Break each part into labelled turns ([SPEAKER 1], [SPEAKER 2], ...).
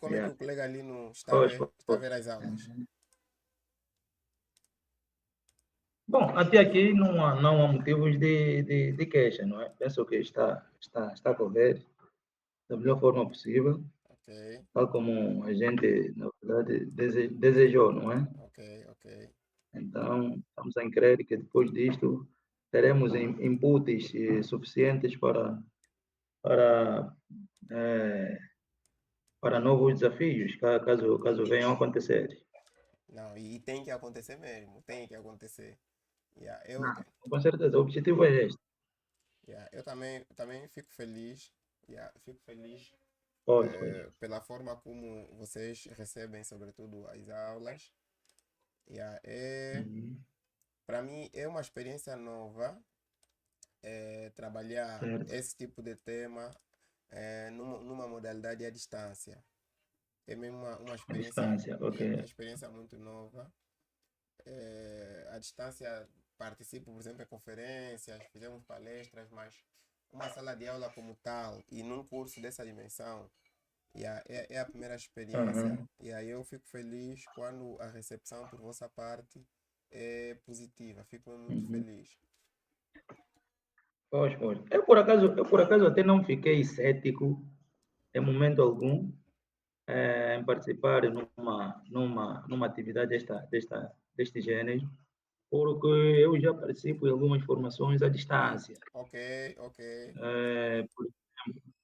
[SPEAKER 1] como é que
[SPEAKER 2] Yeah.
[SPEAKER 1] o colega ali no está a
[SPEAKER 2] Pois,
[SPEAKER 1] ver,
[SPEAKER 2] pois,
[SPEAKER 1] está a
[SPEAKER 2] pois.
[SPEAKER 1] ver as aulas?
[SPEAKER 2] Uhum. Bom, até aqui não há motivos de queixa, não é? Penso que está a correr da melhor forma possível,
[SPEAKER 1] Ok,
[SPEAKER 2] tal como a gente, na verdade, desejou, não é?
[SPEAKER 1] ok, ok.
[SPEAKER 2] Então, estamos a crer que depois disto teremos inputs suficientes para, eh, para novos desafios, caso venham a acontecer.
[SPEAKER 1] Não, e tem que acontecer mesmo, tem que acontecer. Yeah,
[SPEAKER 2] Não, com certeza, o objetivo é este.
[SPEAKER 1] eu também fico feliz, fico feliz
[SPEAKER 2] Pois, pois.
[SPEAKER 1] pela forma como vocês recebem, sobretudo, as aulas.
[SPEAKER 2] Uhum.
[SPEAKER 1] Para mim é uma experiência nova trabalhar
[SPEAKER 2] Certo.
[SPEAKER 1] esse tipo de tema numa modalidade à distância. É mesmo
[SPEAKER 2] A distância, ok.
[SPEAKER 1] uma experiência muito nova. À distância participo, por exemplo, em conferências, fizemos palestras, mas uma sala de aula como tal e num curso dessa dimensão, é a primeira experiência.
[SPEAKER 2] Aham.
[SPEAKER 1] E aí eu fico feliz quando a recepção por vossa parte é positiva. Fico muito
[SPEAKER 2] Uhum.
[SPEAKER 1] feliz.
[SPEAKER 2] Pois, pois. Eu por acaso até não fiquei cético em momento algum em participar numa atividade deste gênero, porque eu já participo de algumas formações à distância.
[SPEAKER 1] Ok, ok.
[SPEAKER 2] Por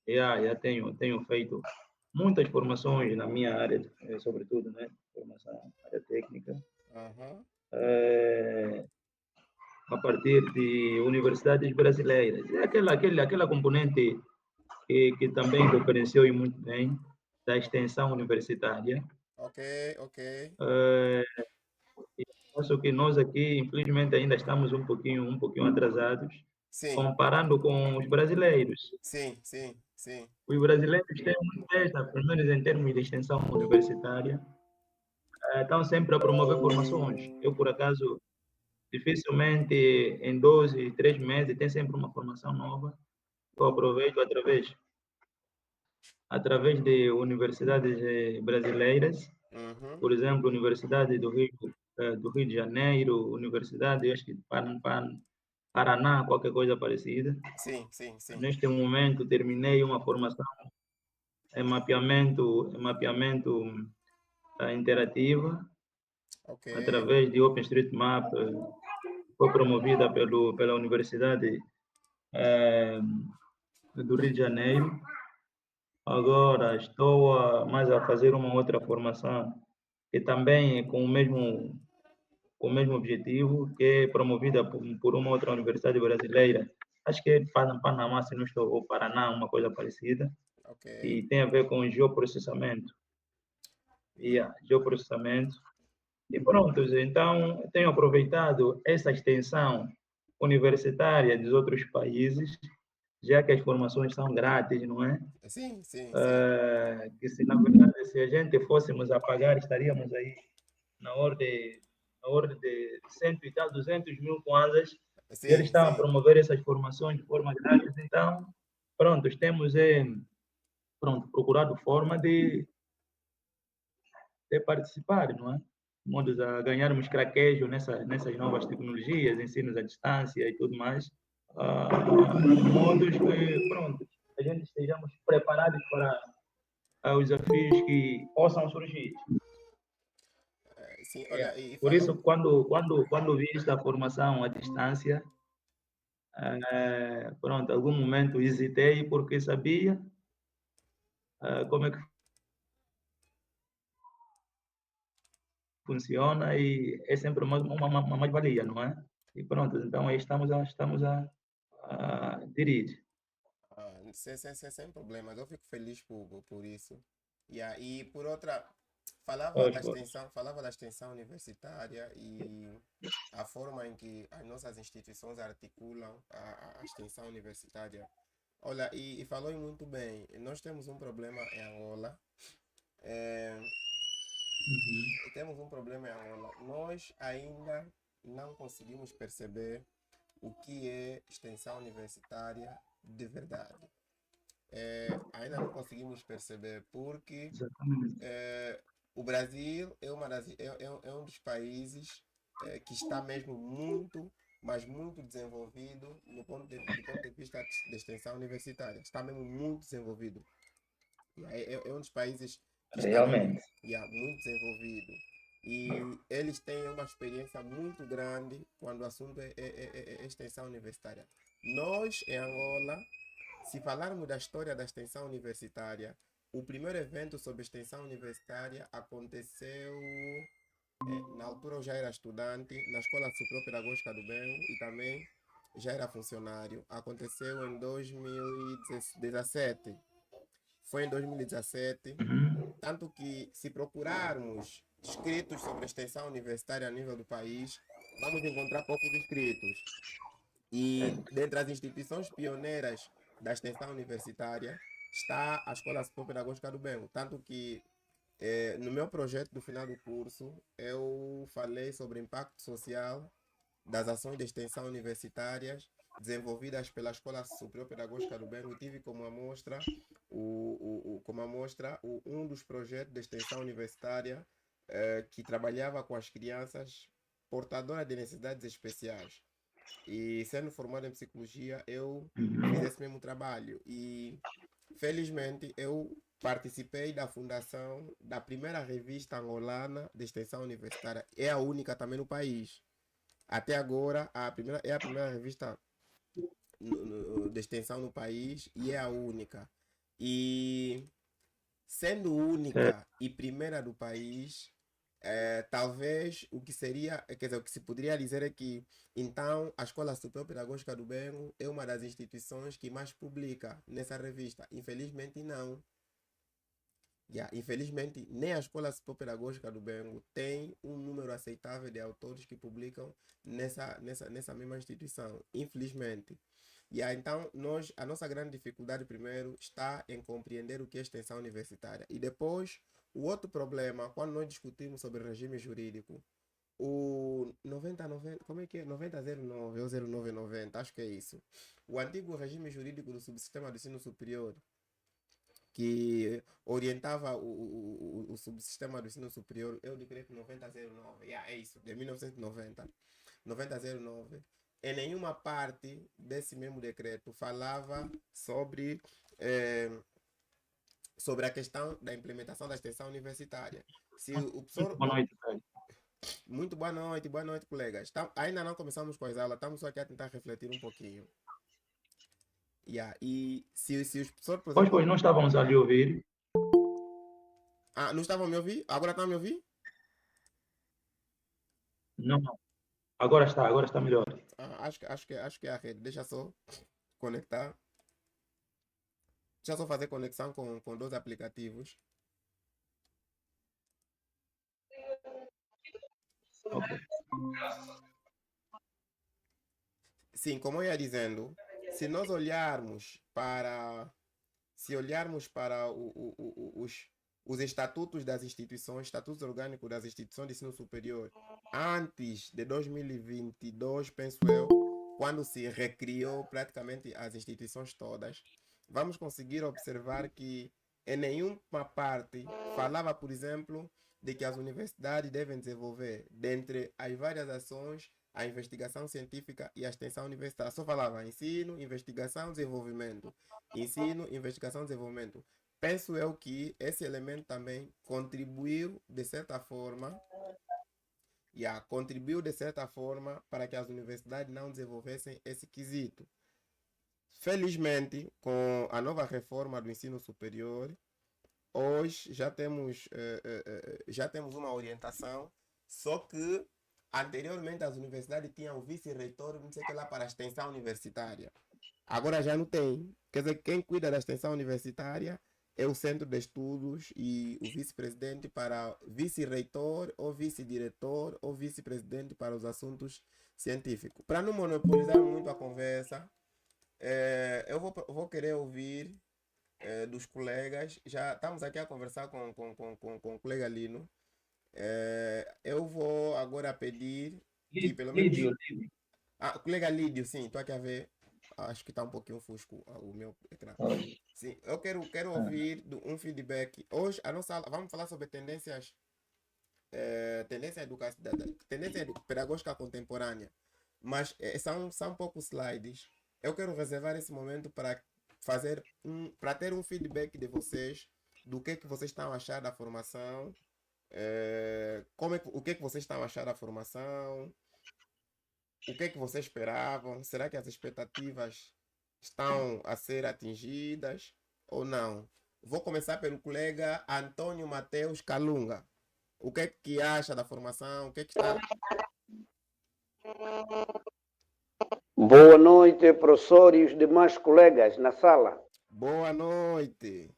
[SPEAKER 2] já tenho feito muitas formações na minha área, sobretudo, né? Formação, área técnica,
[SPEAKER 1] Aham.
[SPEAKER 2] eh, a partir de universidades brasileiras. É aquela componente que também diferenciou e muito bem da extensão universitária.
[SPEAKER 1] Ok, ok.
[SPEAKER 2] Eh, Acho que nós aqui, infelizmente, ainda estamos um pouquinho atrasados,
[SPEAKER 1] Sim,
[SPEAKER 2] comparando com os brasileiros.
[SPEAKER 1] sim, sim, sim.
[SPEAKER 2] Os brasileiros têm uma testa, pelo menos em termos de extensão universitária, estão sempre a promover formações. Eu, por acaso, dificilmente em 12, 3 meses tem sempre uma formação nova. Eu aproveito através de universidades brasileiras,
[SPEAKER 1] Uhum.
[SPEAKER 2] por exemplo, Universidade do Rio de Janeiro, Universidade, acho que Paraná, qualquer coisa parecida.
[SPEAKER 1] Sim, sim, sim.
[SPEAKER 2] Neste momento, terminei uma formação em mapeamento interativa,
[SPEAKER 1] Ok.
[SPEAKER 2] através de OpenStreetMap, foi promovida pela Universidade eh, do Rio de Janeiro. Agora estou mais a fazer uma outra formação, que também é com o mesmo objetivo, que é promovida por uma outra universidade brasileira. Acho que é Panamá, se não estou, ou Paraná, uma coisa parecida,
[SPEAKER 1] Ok.
[SPEAKER 2] e tem a ver com geoprocessamento.
[SPEAKER 1] Yeah.
[SPEAKER 2] Geoprocessamento. E pronto, então tenho aproveitado essa extensão universitária dos outros países, já que as formações são grátis, não é?
[SPEAKER 1] Sim, sim, sim.
[SPEAKER 2] Que se na verdade se a gente fôssemos a pagar, estaríamos aí na ordem, na ordem de cento e tal, 200 mil kwanzas, e eles
[SPEAKER 1] Sim,
[SPEAKER 2] estão a
[SPEAKER 1] sim.
[SPEAKER 2] promover essas formações de forma grátis, então, pronto, temos procurado forma de participar, não é? Modos a ganharmos craquejo nessas novas tecnologias, ensinos à distância e tudo mais, modos que, pronto, a gente estejamos preparados para os desafios que possam surgir.
[SPEAKER 1] Sim, olha,
[SPEAKER 2] Yeah.
[SPEAKER 1] e
[SPEAKER 2] Por
[SPEAKER 1] falou.
[SPEAKER 2] isso, quando vi esta formação à distância, pronto, algum momento hesitei porque sabia como é que funciona e é sempre uma mais-valia, não é? E pronto, então aí estamos a dirigir.
[SPEAKER 1] Sem problemas, eu fico feliz por isso. E por outra, falava
[SPEAKER 2] Pois,
[SPEAKER 1] da
[SPEAKER 2] pois.
[SPEAKER 1] extensão, falava da extensão universitária e a forma em que as nossas instituições articulam a extensão universitária. Olha, e falou muito bem, nós temos um problema em Angola, é,
[SPEAKER 2] Uhum.
[SPEAKER 1] temos um problema em Angola. Nós ainda não conseguimos perceber o que é extensão universitária de verdade. ainda não conseguimos perceber, porque
[SPEAKER 2] Exatamente.
[SPEAKER 1] é, o Brasil é um dos países que está mesmo muito, mas muito desenvolvido do ponto de vista de extensão universitária. Está mesmo muito desenvolvido. É um dos países que está mesmo
[SPEAKER 2] Realmente.
[SPEAKER 1] muito desenvolvido. E eles têm uma experiência muito grande quando o assunto é extensão universitária. Nós, em Angola, se falarmos da história da extensão universitária, o primeiro evento sobre extensão universitária aconteceu, na altura eu já era estudante, na Escola Superior Pedagógica do Bengo e também já era funcionário. Aconteceu em 2017. Foi em 2017,
[SPEAKER 2] Uhum.
[SPEAKER 1] tanto que se procurarmos escritos sobre a extensão universitária a nível do país, vamos encontrar poucos escritos. E dentre as instituições pioneiras da extensão universitária está a Escola Superior Pedagógica do Bengo. Tanto que no meu projeto do final do curso eu falei sobre o impacto social das ações de extensão universitárias desenvolvidas pela Escola Superior Pedagógica do Bengo. Tive como amostra, um dos projetos de extensão universitária que trabalhava com as crianças portadoras de necessidades especiais. E sendo formado em psicologia, eu fiz
[SPEAKER 2] Uhum.
[SPEAKER 1] esse mesmo trabalho. E felizmente eu participei da fundação da primeira revista angolana de extensão universitária. É a única também no país. Até agora, é a primeira revista de extensão no país e é a única. E sendo
[SPEAKER 2] Certo.
[SPEAKER 1] única e primeira do país, talvez o que seria, quer dizer, o que se poderia dizer é que então a Escola Superior Pedagógica do Bengo é uma das instituições que mais publica nessa revista. Infelizmente não. Infelizmente, nem a Escola Superior Pedagógica do Bengo tem um número aceitável de autores que publicam nessa mesma instituição. Infelizmente. Então, a nossa grande dificuldade, primeiro, está em compreender o que é extensão universitária. E depois, o outro problema, quando nós discutimos sobre regime jurídico, o 9090, como é que é? 9009 ou 0990, acho que é isso. O antigo regime jurídico do subsistema do ensino superior, que orientava o subsistema do ensino superior, é o decreto 9009, é isso, de 1990, 9009. Em nenhuma parte desse mesmo decreto falava eh, sobre a questão da implementação da extensão universitária. Se o
[SPEAKER 2] Muito
[SPEAKER 1] professor.
[SPEAKER 2] boa noite, Caio.
[SPEAKER 1] Muito boa noite, colegas. Ainda não começamos com as aulas, estamos só aqui a tentar refletir um pouquinho. E se os professores, por
[SPEAKER 2] Pois,
[SPEAKER 1] exemplo.
[SPEAKER 2] não estávamos ali a ouvir.
[SPEAKER 1] Ah, não estavam a me ouvir? Agora estão a me ouvir?
[SPEAKER 2] Não, não. Agora está melhor.
[SPEAKER 1] Acho que é a rede. Deixa só conectar. Deixa só fazer conexão com dois aplicativos.
[SPEAKER 2] Ok.
[SPEAKER 1] Sim, como eu ia dizendo, se nós olharmos para, se olharmos para os estatutos das instituições, estatutos orgânicos das instituições de ensino superior, antes de 2022, penso eu, quando se recriou praticamente as instituições todas, vamos conseguir observar que em nenhuma parte falava, por exemplo, de que as universidades devem desenvolver, dentre as várias ações, a investigação científica e a extensão universitária. Só falava ensino, investigação, desenvolvimento. Ensino, investigação, desenvolvimento. Penso eu que esse elemento também contribuiu de certa forma para que as universidades não desenvolvessem esse quesito. Felizmente, com a nova reforma do ensino superior, hoje já temos uma orientação, só que anteriormente as universidades tinham o vice-reitor, não sei o que lá, para a extensão universitária. Agora já não tem. Quer dizer, quem cuida da extensão universitária é o centro de estudos e o vice-presidente para vice-reitor ou vice-diretor ou vice-presidente para os assuntos científicos. Para não monopolizar muito a conversa, eu vou querer ouvir dos colegas. Já estamos aqui a conversar com o colega Lino. Eu vou agora pedir que pelo menos.
[SPEAKER 2] Lídio.
[SPEAKER 1] Ah, colega Lídio, sim, estou aqui a ver. Acho que está um pouquinho fusco o meu ecrã.
[SPEAKER 2] Oi.
[SPEAKER 1] Sim, eu quero ouvir um feedback. Hoje, a nossa aula, vamos falar sobre tendências, tendência, tendência pedagógica contemporânea. Mas são poucos slides. Eu quero reservar esse momento para para ter um feedback de vocês do que vocês estão a achar da formação, o que vocês estão a achar da formação, o que vocês esperavam, será que as expectativas estão a ser atingidas ou não? Vou começar pelo colega Antônio Mateus Calunga. O que acha da formação? O que está...
[SPEAKER 3] Boa noite, professor e os demais colegas na sala.
[SPEAKER 1] Boa noite.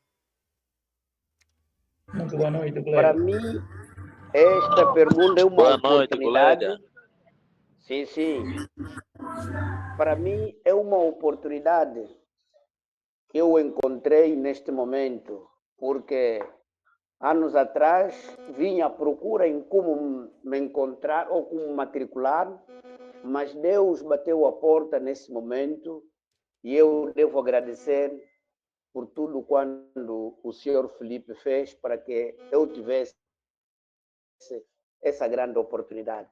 [SPEAKER 2] Muito boa noite,
[SPEAKER 3] Para
[SPEAKER 2] colega.
[SPEAKER 3] mim, esta pergunta é uma
[SPEAKER 4] Boa noite,
[SPEAKER 3] oportunidade.
[SPEAKER 4] colega.
[SPEAKER 3] Sim. Para mim, é uma oportunidade que eu encontrei neste momento, porque anos atrás vinha à procura em como me encontrar ou como matricular, mas Deus bateu a porta nesse momento e eu devo agradecer por tudo quando o senhor Felipe fez para que eu tivesse essa grande oportunidade.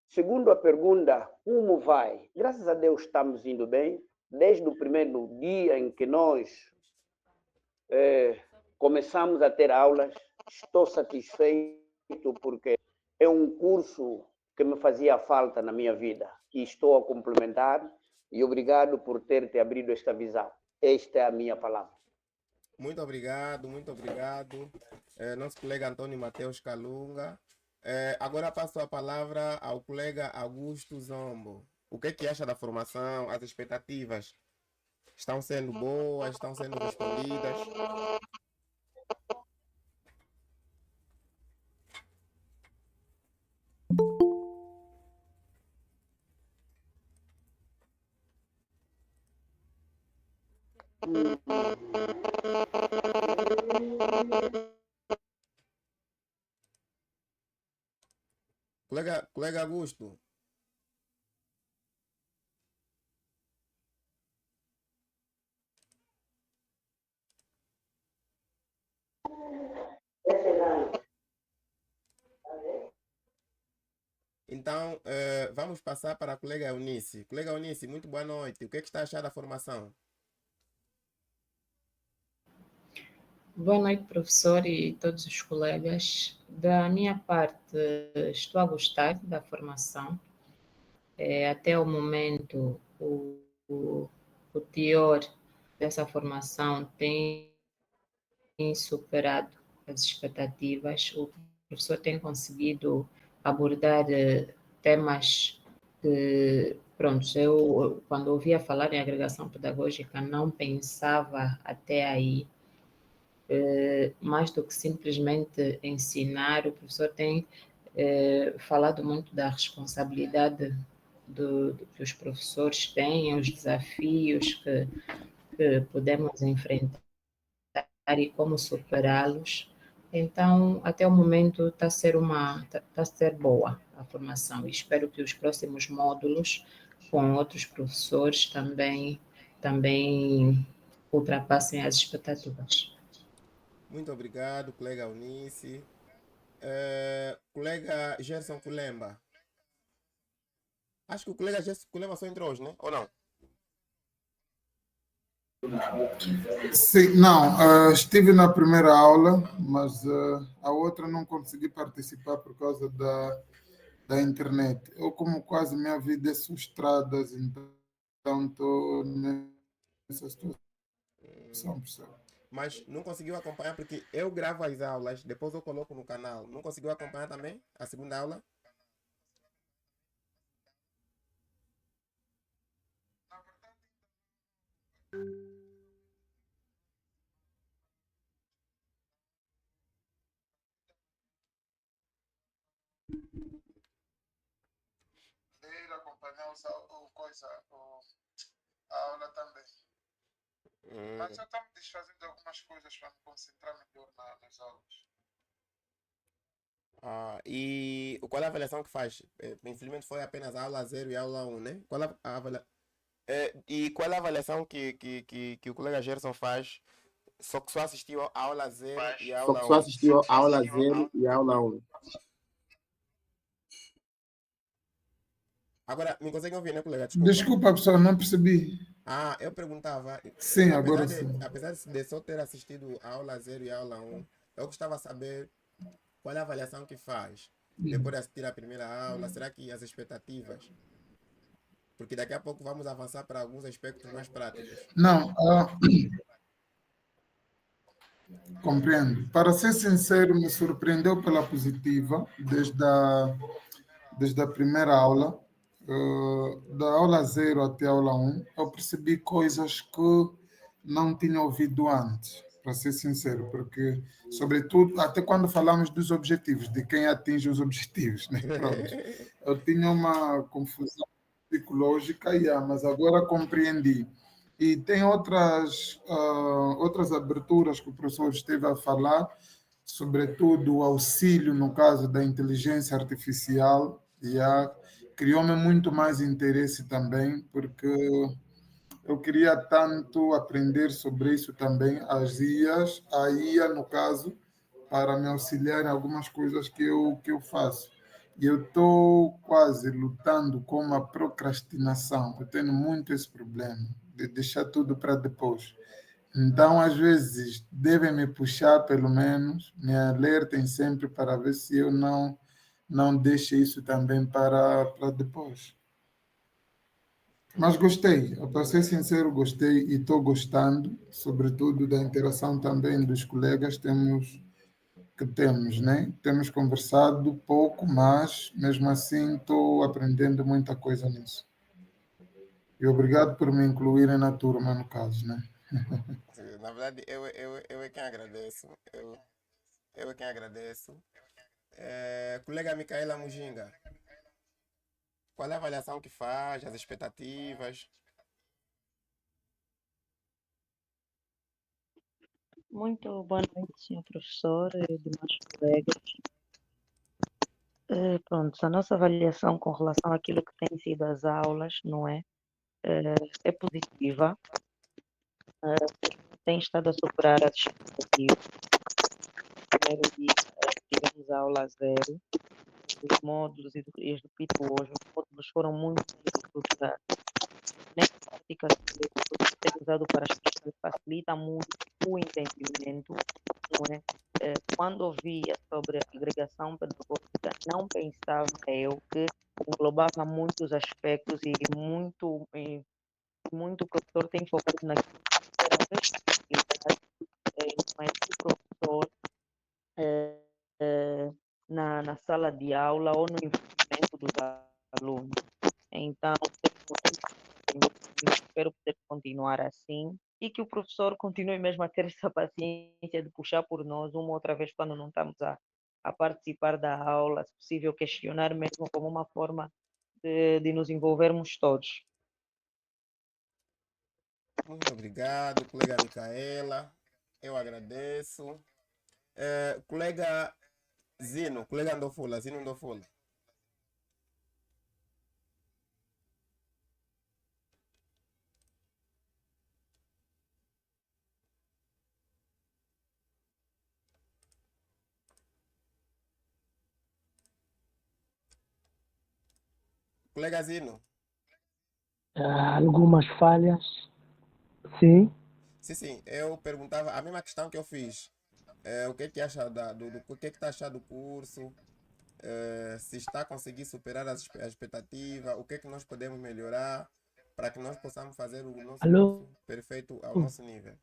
[SPEAKER 3] Segundo a pergunta, como vai? Graças a Deus estamos indo bem. Desde o primeiro dia em que nós começamos a ter aulas, estou satisfeito porque é um curso que me fazia falta na minha vida e estou a complementar e obrigado por ter te abrido esta visão. Esta é a minha palavra.
[SPEAKER 1] Muito obrigado, muito obrigado. Nosso colega Antônio Mateus Calunga. Agora passo a palavra ao colega Augusto Zombo. O que acha da formação? As expectativas estão sendo boas? Estão sendo respondidas? Colega Augusto. Então, vamos passar para a colega Eunice. Colega Eunice, muito boa noite. O que está achando da formação?
[SPEAKER 5] Boa noite, professor e todos os colegas. Da minha parte, estou a gostar da formação. Até o momento, o teor dessa formação tem superado as expectativas. O professor tem conseguido abordar temas que, pronto, eu, quando ouvia falar em agregação pedagógica, não pensava até aí. Mais do que simplesmente ensinar, o professor tem falado muito da responsabilidade que os professores têm, os desafios que podemos enfrentar e como superá-los. Então, até o momento está a ser boa a formação. E espero que os próximos módulos com outros professores também ultrapassem as expectativas.
[SPEAKER 1] Muito obrigado, colega Eunice. Colega Gerson Kulemba. Acho que o colega Gerson Kulemba só entrou hoje, né? Ou não?
[SPEAKER 6] Sim, não, estive na primeira aula, mas a outra não consegui participar por causa da internet. Eu, como quase minha vida é só estradas, então estou nessa situação, pessoal.
[SPEAKER 1] Mas não conseguiu acompanhar porque eu gravo as aulas, depois eu coloco no canal. Não conseguiu acompanhar também a segunda aula?
[SPEAKER 6] Acompanhar a aula também. Mas eu estou me desfazendo algumas coisas para me concentrar melhor nas aulas.
[SPEAKER 1] E qual é a avaliação que faz? Infelizmente foi apenas a aula 0 e a aula 1, né? E qual é a avaliação que o colega Gerson faz Só que só assistiu a aula 0 e a
[SPEAKER 4] Só
[SPEAKER 1] aula
[SPEAKER 4] que
[SPEAKER 1] 1.
[SPEAKER 4] só assistiu a aula 0 e a aula 1.
[SPEAKER 1] Agora, me conseguem ouvir, né, colega? Desculpa.
[SPEAKER 6] Desculpa, pessoal, não percebi.
[SPEAKER 1] Eu perguntava,
[SPEAKER 6] Sim,
[SPEAKER 1] apesar
[SPEAKER 6] agora
[SPEAKER 1] de,
[SPEAKER 6] sim.
[SPEAKER 1] apesar de só ter assistido a aula 0 e a aula 1, eu gostava de saber qual é a avaliação que faz depois de assistir a primeira aula. Será que as expectativas? Porque daqui a pouco vamos avançar para alguns aspectos mais práticos.
[SPEAKER 6] Não, compreendo. Para ser sincero, me surpreendeu pela positiva, desde a primeira aula, da aula 0 até a aula 1, eu percebi coisas que não tinha ouvido antes, para ser sincero, porque, sobretudo, até quando falamos dos objetivos, de quem atinge os objetivos, né? Pronto. Eu tinha uma confusão psicológica, mas agora compreendi. E tem outras aberturas que o professor esteve a falar, sobretudo o auxílio, no caso da inteligência artificial, criou-me muito mais interesse também, porque eu queria tanto aprender sobre isso também, a IA, no caso, para me auxiliar em algumas coisas que eu faço. E eu estou quase lutando com a procrastinação. Eu tenho muito esse problema de deixar tudo para depois. Então, às vezes, devem me puxar, pelo menos, me alertem sempre para ver se eu não deixo isso também para depois. Mas gostei, para ser sincero, gostei e estou gostando, sobretudo da interação também dos colegas temos, né? Temos conversado pouco, mas mesmo assim estou aprendendo muita coisa nisso. E obrigado por me incluírem na turma, no caso, né?
[SPEAKER 1] Na verdade, eu é quem agradeço. Eu é quem agradeço. Colega Micaela Mujinga, qual é a avaliação que faz, as expectativas?
[SPEAKER 7] Muito boa noite, senhor professor e demais colegas. Pronto, a nossa avaliação com relação àquilo que têm sido as aulas, não é? É positiva. Tem estado a superar as expectativas. No primeiro dia tivemos a aula 0, os módulos e os repito hoje, os módulos foram muito bem estruturados. Nesta prática, tem usado para as pessoas, facilita muito o entendimento, não é? Quando ouvia sobre a agregação pedagógica, não pensava eu que englobava muitos aspectos e muito o professor tem focado naquilo que era a responsabilidade, mas o professor na sala de aula ou no envolvimento dos alunos. Então, espero poder continuar assim e que o professor continue mesmo a ter essa paciência de puxar por nós uma outra vez quando não estamos a participar da aula, se possível questionar mesmo como uma forma de nos envolvermos todos.
[SPEAKER 1] Muito obrigado, colega Micaela. Eu agradeço. Colega Zino, colega Ndofula, Zino Ndofula. Colega Zino.
[SPEAKER 8] Algumas falhas, sim.
[SPEAKER 1] Sim, eu perguntava a mesma questão que eu fiz. O que acha o que está achando do curso? Se está a conseguir superar a expectativa? O que nós podemos melhorar para que nós possamos fazer o nosso
[SPEAKER 8] Alô?
[SPEAKER 1] curso perfeito ao nosso nível?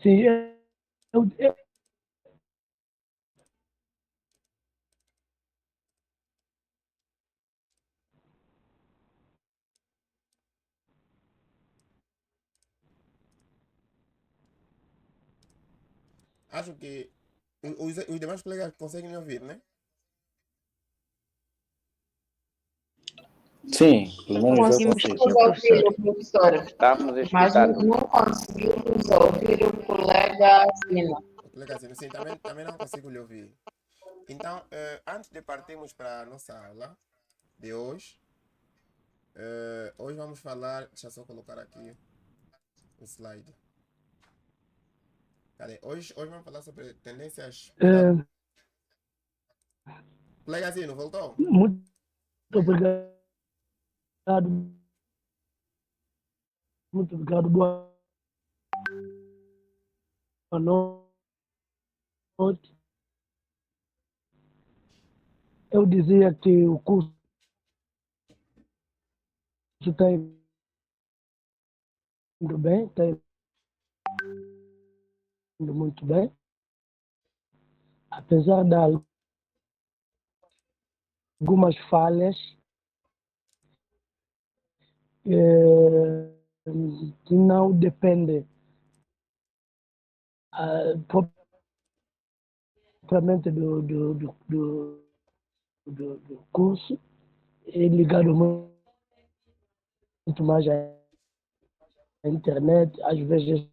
[SPEAKER 8] Sim, eu,
[SPEAKER 1] Acho que os demais colegas conseguem me ouvir, né?
[SPEAKER 4] Sim, pelo menos eu
[SPEAKER 7] Conseguimos,
[SPEAKER 4] consigo.
[SPEAKER 7] senhor professor.
[SPEAKER 5] Ouvir o professor,
[SPEAKER 3] Estamos
[SPEAKER 5] mas
[SPEAKER 3] escutando.
[SPEAKER 5] não conseguimos ouvir o colega Zino.
[SPEAKER 1] O colega Zino, sim, também não consigo lhe ouvir. Então, antes de partirmos para a nossa aula, de hoje. Hoje vamos falar. Deixa eu só colocar aqui o slide. Cadê? Hoje vamos falar sobre tendências. Colegazinho, voltou?
[SPEAKER 8] Muito obrigado. Muito obrigado. Boa noite. Eu dizia que o curso está indo bem, está indo muito bem. Apesar de algumas falhas, que não dependem propriamente do curso, é ligado muito mais à internet. Às vezes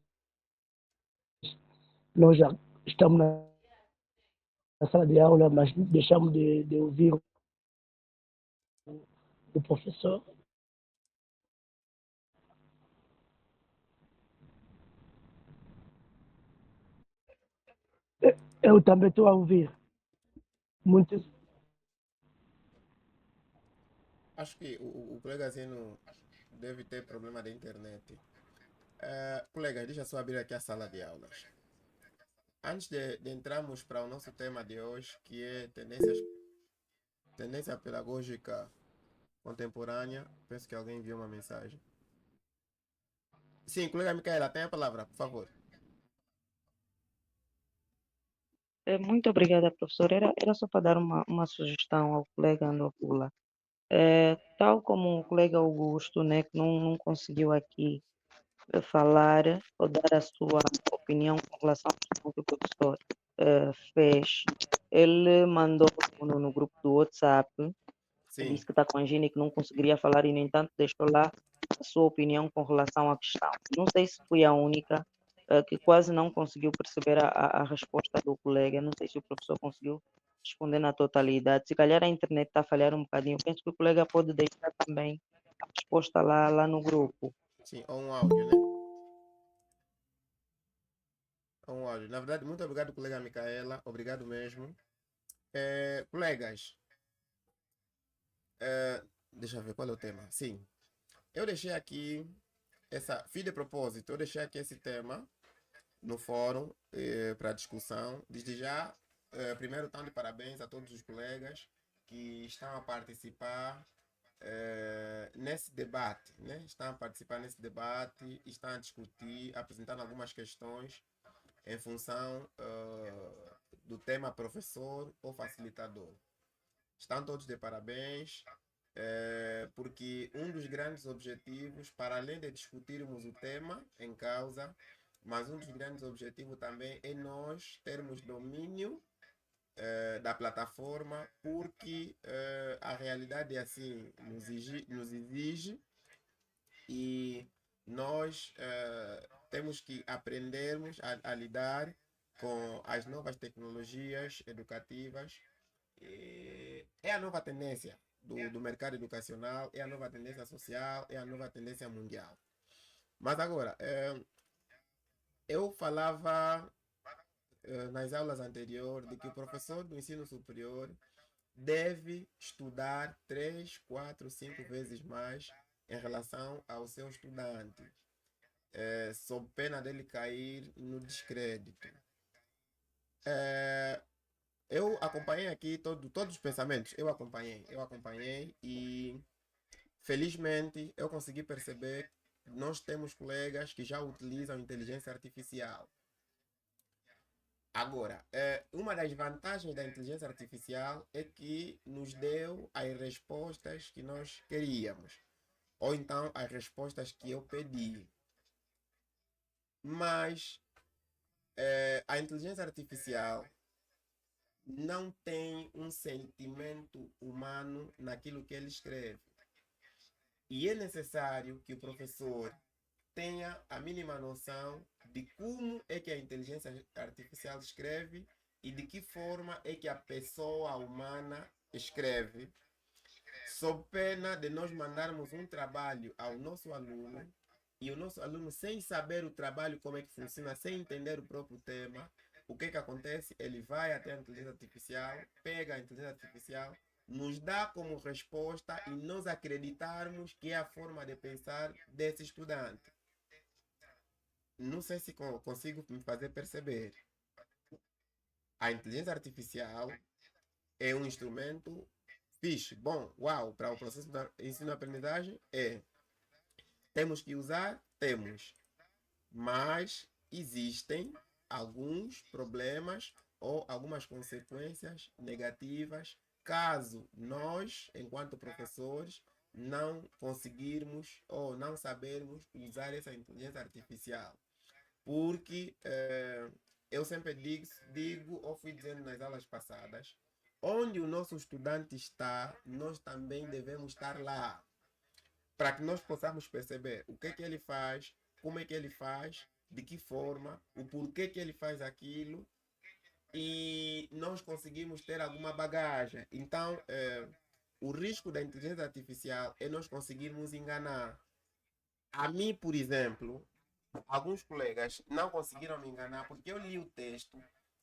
[SPEAKER 8] nós já estamos na sala de aula, mas deixamos de ouvir o professor. Eu também estou a ouvir muito.
[SPEAKER 1] Acho que o colegazinho deve ter problema de internet. Colegas, deixa eu só abrir aqui a sala de aulas. Antes de entrarmos para o nosso tema de hoje, que é tendência pedagógica contemporânea, penso que alguém enviou uma mensagem. Sim, colega Micaela, tem a palavra, por favor.
[SPEAKER 7] Muito obrigada, professor. Era só para dar uma sugestão ao colega Andopula. Tal como o colega Augusto, né, que não conseguiu aqui falar ou dar a sua opinião com relação ao que o professor fez, ele mandou no grupo do WhatsApp,
[SPEAKER 1] Sim.
[SPEAKER 7] disse que está com angina e que não conseguiria falar e, no entanto, deixou lá a sua opinião com relação à questão. Não sei se fui a única que quase não conseguiu perceber a resposta do colega. Não sei se o professor conseguiu responder na totalidade. Se calhar a internet está a falhar um bocadinho. Penso que o colega pode deixar também a resposta lá no grupo.
[SPEAKER 1] Sim, ou um áudio, né? Um áudio. Na verdade, muito obrigado, colega Micaela. Obrigado mesmo. Colegas, deixa eu ver qual é o tema. Sim, eu deixei aqui fiz de propósito, eu deixei aqui esse tema no fórum para discussão. Desde já, primeiro, estão de parabéns a todos os colegas que estão a participar nesse debate, né? Estão a participar nesse debate, estão a discutir, apresentando algumas questões em função do tema professor ou facilitador. Estão todos de parabéns, porque um dos grandes objetivos, para além de discutirmos o tema em causa, mas um dos grandes objetivos também é nós termos domínio da plataforma, porque a realidade é assim, nos exige e nós temos que aprendermos a lidar com as novas tecnologias educativas. É a nova tendência do mercado educacional, é a nova tendência social, é a nova tendência mundial. Mas agora, eu falava nas aulas anteriores de que o professor do ensino superior deve estudar 3, 4, 5 vezes mais em relação ao seu estudante, sob pena dele cair no descrédito. Eu acompanhei aqui todos os pensamentos, eu acompanhei e felizmente eu consegui perceber que nós temos colegas que já utilizam inteligência artificial. Agora, uma das vantagens da inteligência artificial é que nos deu as respostas que nós queríamos, ou então as respostas que eu pedi. Mas a inteligência artificial não tem um sentimento humano naquilo que ele escreve. E é necessário que o professor tenha a mínima noção de como é que a inteligência artificial escreve e de que forma é que a pessoa humana escreve, sob pena de nós mandarmos um trabalho ao nosso aluno e o nosso aluno, sem saber o trabalho, como é que funciona, sem entender o próprio tema, o que acontece? Ele vai até a inteligência artificial, pega a inteligência artificial, nos dá como resposta e nós acreditarmos que é a forma de pensar desse estudante. Não sei se consigo me fazer perceber. A inteligência artificial é um instrumento fixe, bom, uau, para o processo de ensino-aprendizagem é. Temos que usar? Temos. Mas existem alguns problemas ou algumas consequências negativas caso nós, enquanto professores, não conseguirmos ou não sabermos usar essa inteligência artificial. Porque eu sempre digo ou fui dizendo nas aulas passadas, onde o nosso estudante está, nós também devemos estar lá, para que nós possamos perceber o que ele faz, como é que ele faz, de que forma, o porquê que ele faz aquilo, e nós conseguimos ter alguma bagagem. Então, o risco da inteligência artificial é nós conseguirmos enganar. A mim, por exemplo, alguns colegas não conseguiram me enganar porque eu li o texto,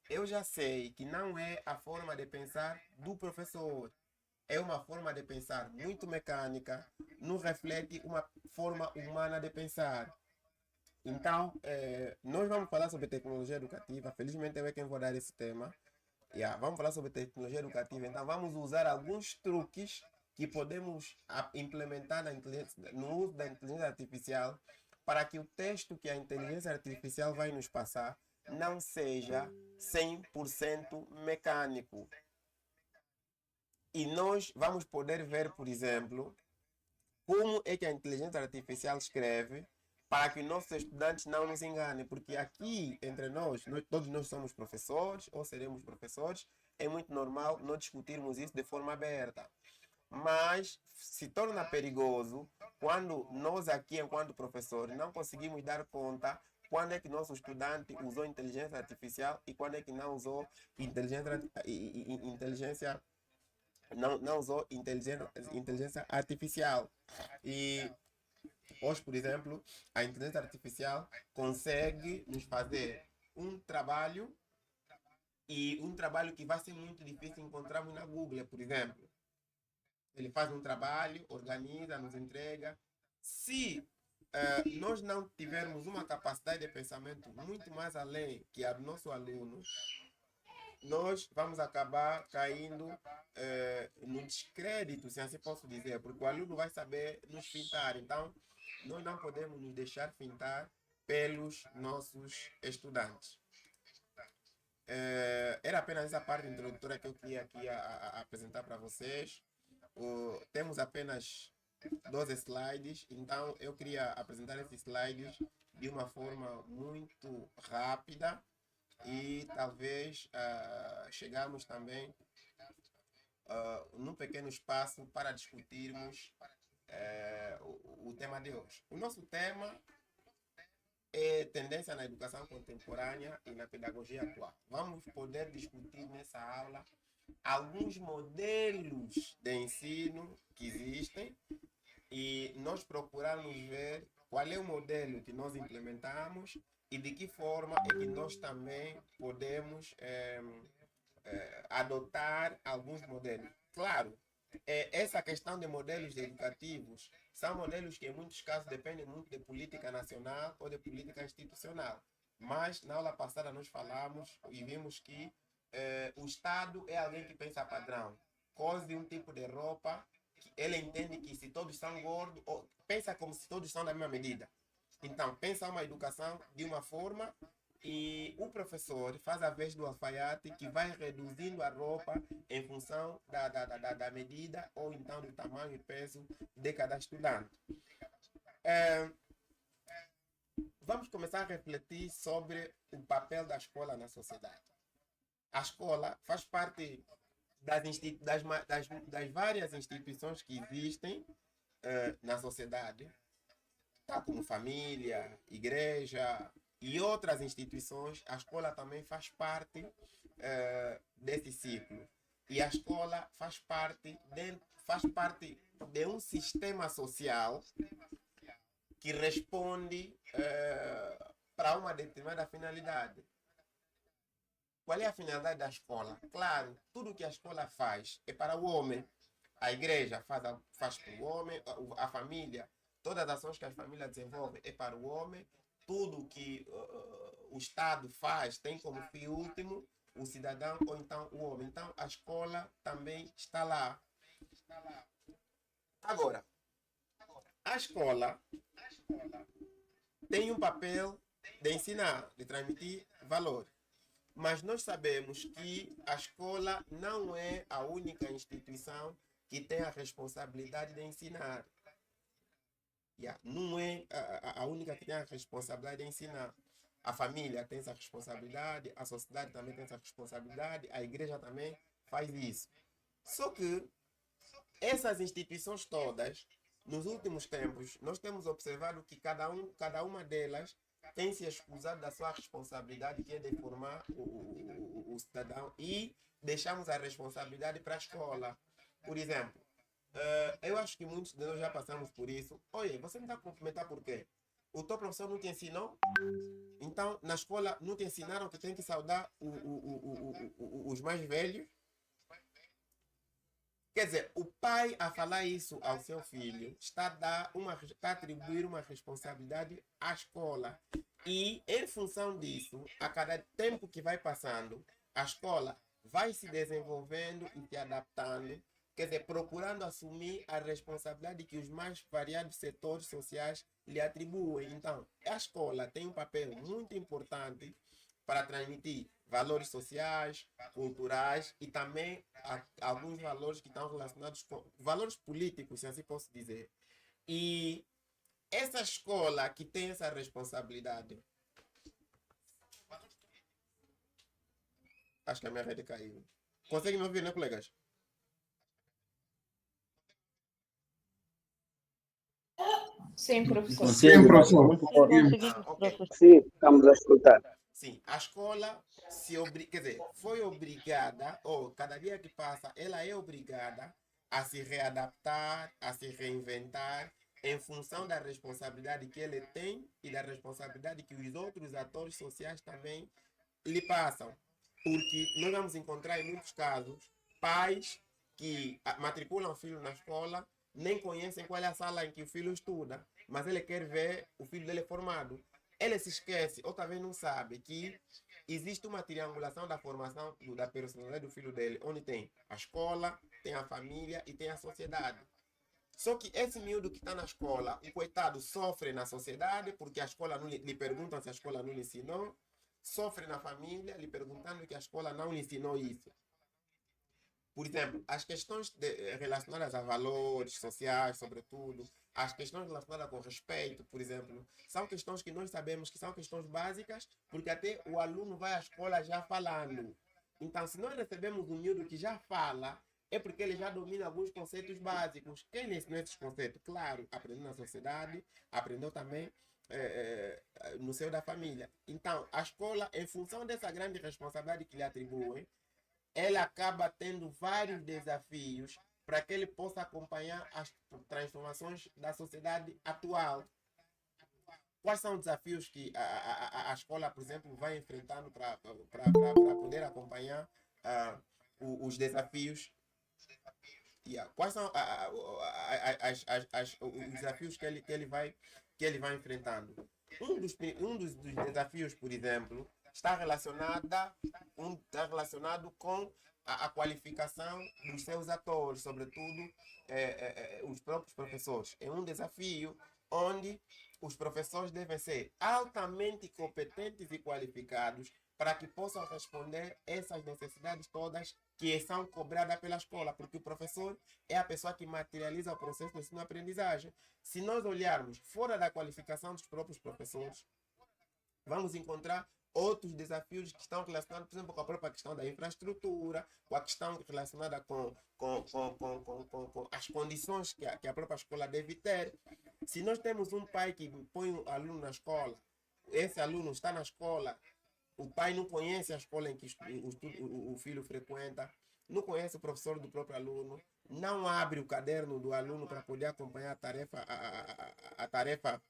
[SPEAKER 1] eu já sei que não é a forma de pensar do professor. É uma forma de pensar muito mecânica, não reflete uma forma humana de pensar. Então, nós vamos falar sobre tecnologia educativa. Felizmente, eu é quem vou dar esse tema. Vamos falar sobre tecnologia educativa. Então, vamos usar alguns truques que podemos implementar no uso da inteligência artificial para que o texto que a inteligência artificial vai nos passar não seja 100% mecânico. E nós vamos poder ver, por exemplo, como é que a inteligência artificial escreve para que nossos estudantes não nos enganem. Porque aqui, entre todos nós somos professores ou seremos professores, é muito normal nós discutirmos isso de forma aberta. Mas se torna perigoso quando nós aqui, enquanto professores, não conseguimos dar conta quando é que nosso estudante usou inteligência artificial e quando é que não usou inteligência não usou inteligência artificial. E hoje, por exemplo, a inteligência artificial consegue nos fazer um trabalho e um trabalho que vai ser muito difícil encontrarmos na Google, por exemplo. Ele faz um trabalho, organiza, nos entrega. Se nós não tivermos uma capacidade de pensamento muito mais além que a do nosso aluno, nós vamos acabar caindo no descrédito, se assim posso dizer, porque o aluno vai saber nos fintar. Então, nós não podemos nos deixar fintar pelos nossos estudantes. Era apenas essa parte introdutória que eu queria aqui apresentar para vocês. Temos apenas 12 slides, então eu queria apresentar esses slides de uma forma muito rápida e talvez chegamos também num pequeno espaço para discutirmos o tema de hoje. O nosso tema é tendência na educação contemporânea e na pedagogia atual. Vamos poder discutir nessa aula alguns modelos de ensino que existem e nós procurarmos ver qual é o modelo que nós implementamos e de que forma é que nós também podemos adotar alguns modelos. Claro, essa questão de modelos educativos são modelos que em muitos casos dependem muito de política nacional ou de política institucional. Mas na aula passada nós falamos e vimos que o Estado é alguém que pensa padrão. Cose um tipo de roupa, que ele entende que se todos são gordos, ou pensa como se todos são da mesma medida. Então, pensa uma educação de uma forma e o professor faz a vez do alfaiate que vai reduzindo a roupa em função da medida ou então do tamanho e peso de cada estudante. Vamos começar a refletir sobre o papel da escola na sociedade. A escola faz parte das várias instituições que existem na sociedade, tá, como família, igreja e outras instituições. A escola também faz parte desse ciclo. E a escola faz parte de um sistema social que responde para uma determinada finalidade. Qual é a finalidade da escola? Claro, tudo que a escola faz é para o homem. A igreja faz para o homem, a família, todas as ações que a família desenvolve é para o homem. Tudo que o Estado faz tem como fim último o cidadão ou então o homem. Então a escola também está lá. Agora, a escola tem um papel de ensinar, de transmitir valor. Mas nós sabemos que a escola não é a única instituição que tem a responsabilidade de ensinar. Não é a única que tem a responsabilidade de ensinar. A família tem essa responsabilidade, a sociedade também tem essa responsabilidade, a igreja também faz isso. Só que essas instituições todas, nos últimos tempos, nós temos observado que cada uma delas tem se excusado da sua responsabilidade, que é de formar o cidadão, e deixamos a responsabilidade para a escola. Por exemplo, eu acho que muitos de nós já passamos por isso. Olha, você me está a cumprimentar por quê? O teu professor não te ensinou? Então, na escola não te ensinaram que tem que saudar os mais velhos? Quer dizer, o pai, a falar isso ao seu filho, está a atribuir uma responsabilidade à escola. E, em função disso, a cada tempo que vai passando, a escola vai se desenvolvendo e se adaptando, quer dizer, procurando assumir a responsabilidade que os mais variados setores sociais lhe atribuem. Então, a escola tem um papel muito importante para transmitir valores sociais, culturais e também alguns valores que estão relacionados com valores políticos, se assim posso dizer. E essa escola que tem essa responsabilidade. Acho que a minha rede caiu. Consegue me ouvir, né, colegas?
[SPEAKER 5] Sim, professor.
[SPEAKER 6] Sim, professor.
[SPEAKER 4] Muito forte.
[SPEAKER 7] Conseguimos,
[SPEAKER 1] Ok.
[SPEAKER 7] professor.
[SPEAKER 3] Sim, estamos a escutar.
[SPEAKER 1] Sim, a escola quer dizer, foi obrigada, ou cada dia que passa, ela é obrigada a se readaptar, a se reinventar em função da responsabilidade que ele tem e da responsabilidade que os outros atores sociais também lhe passam. Porque nós vamos encontrar em muitos casos pais que matriculam o filho na escola, nem conhecem qual é a sala em que o filho estuda, mas ele quer ver o filho dele formado. Ele se esquece, ou talvez não sabe, que existe uma triangulação da formação da personalidade do filho dele, onde tem a escola, tem a família e tem a sociedade. Só que esse miúdo que está na escola, o coitado sofre na sociedade, porque a escola não lhe perguntam se a escola não lhe ensinou, sofre na família, lhe perguntando que a escola não lhe ensinou isso. Por exemplo, as questões relacionadas a valores sociais, sobretudo, as questões relacionadas com respeito, por exemplo, são questões que nós sabemos que são questões básicas, porque até o aluno vai à escola já falando. Então, se nós recebemos um miúdo que já fala, é porque ele já domina alguns conceitos básicos. Quem lhe ensinou esses conceitos? Claro, aprendeu na sociedade, aprendeu também no seio da família. Então, a escola, em função dessa grande responsabilidade que lhe atribuem, ela acaba tendo vários desafios para que ele possa acompanhar as transformações da sociedade atual. Quais são os desafios que a escola, por exemplo, vai enfrentando para poder acompanhar os desafios? Quais são os desafios que ele vai enfrentando? Um dos desafios, por exemplo, está relacionado com a qualificação dos seus atores, sobretudo os próprios professores. É um desafio onde os professores devem ser altamente competentes e qualificados para que possam responder essas necessidades todas que são cobradas pela escola, porque o professor é a pessoa que materializa o processo de ensino-aprendizagem. Se nós olharmos fora da qualificação dos próprios professores, vamos encontrar outros desafios que estão relacionados, por exemplo, com a própria questão da infraestrutura, com a questão relacionada com as condições que a própria escola deve ter. Se nós temos um pai que põe um aluno na escola, esse aluno está na escola, o pai não conhece a escola em que o filho frequenta, não conhece o professor do próprio aluno, não abre o caderno do aluno para poder acompanhar a tarefa, a tarefa,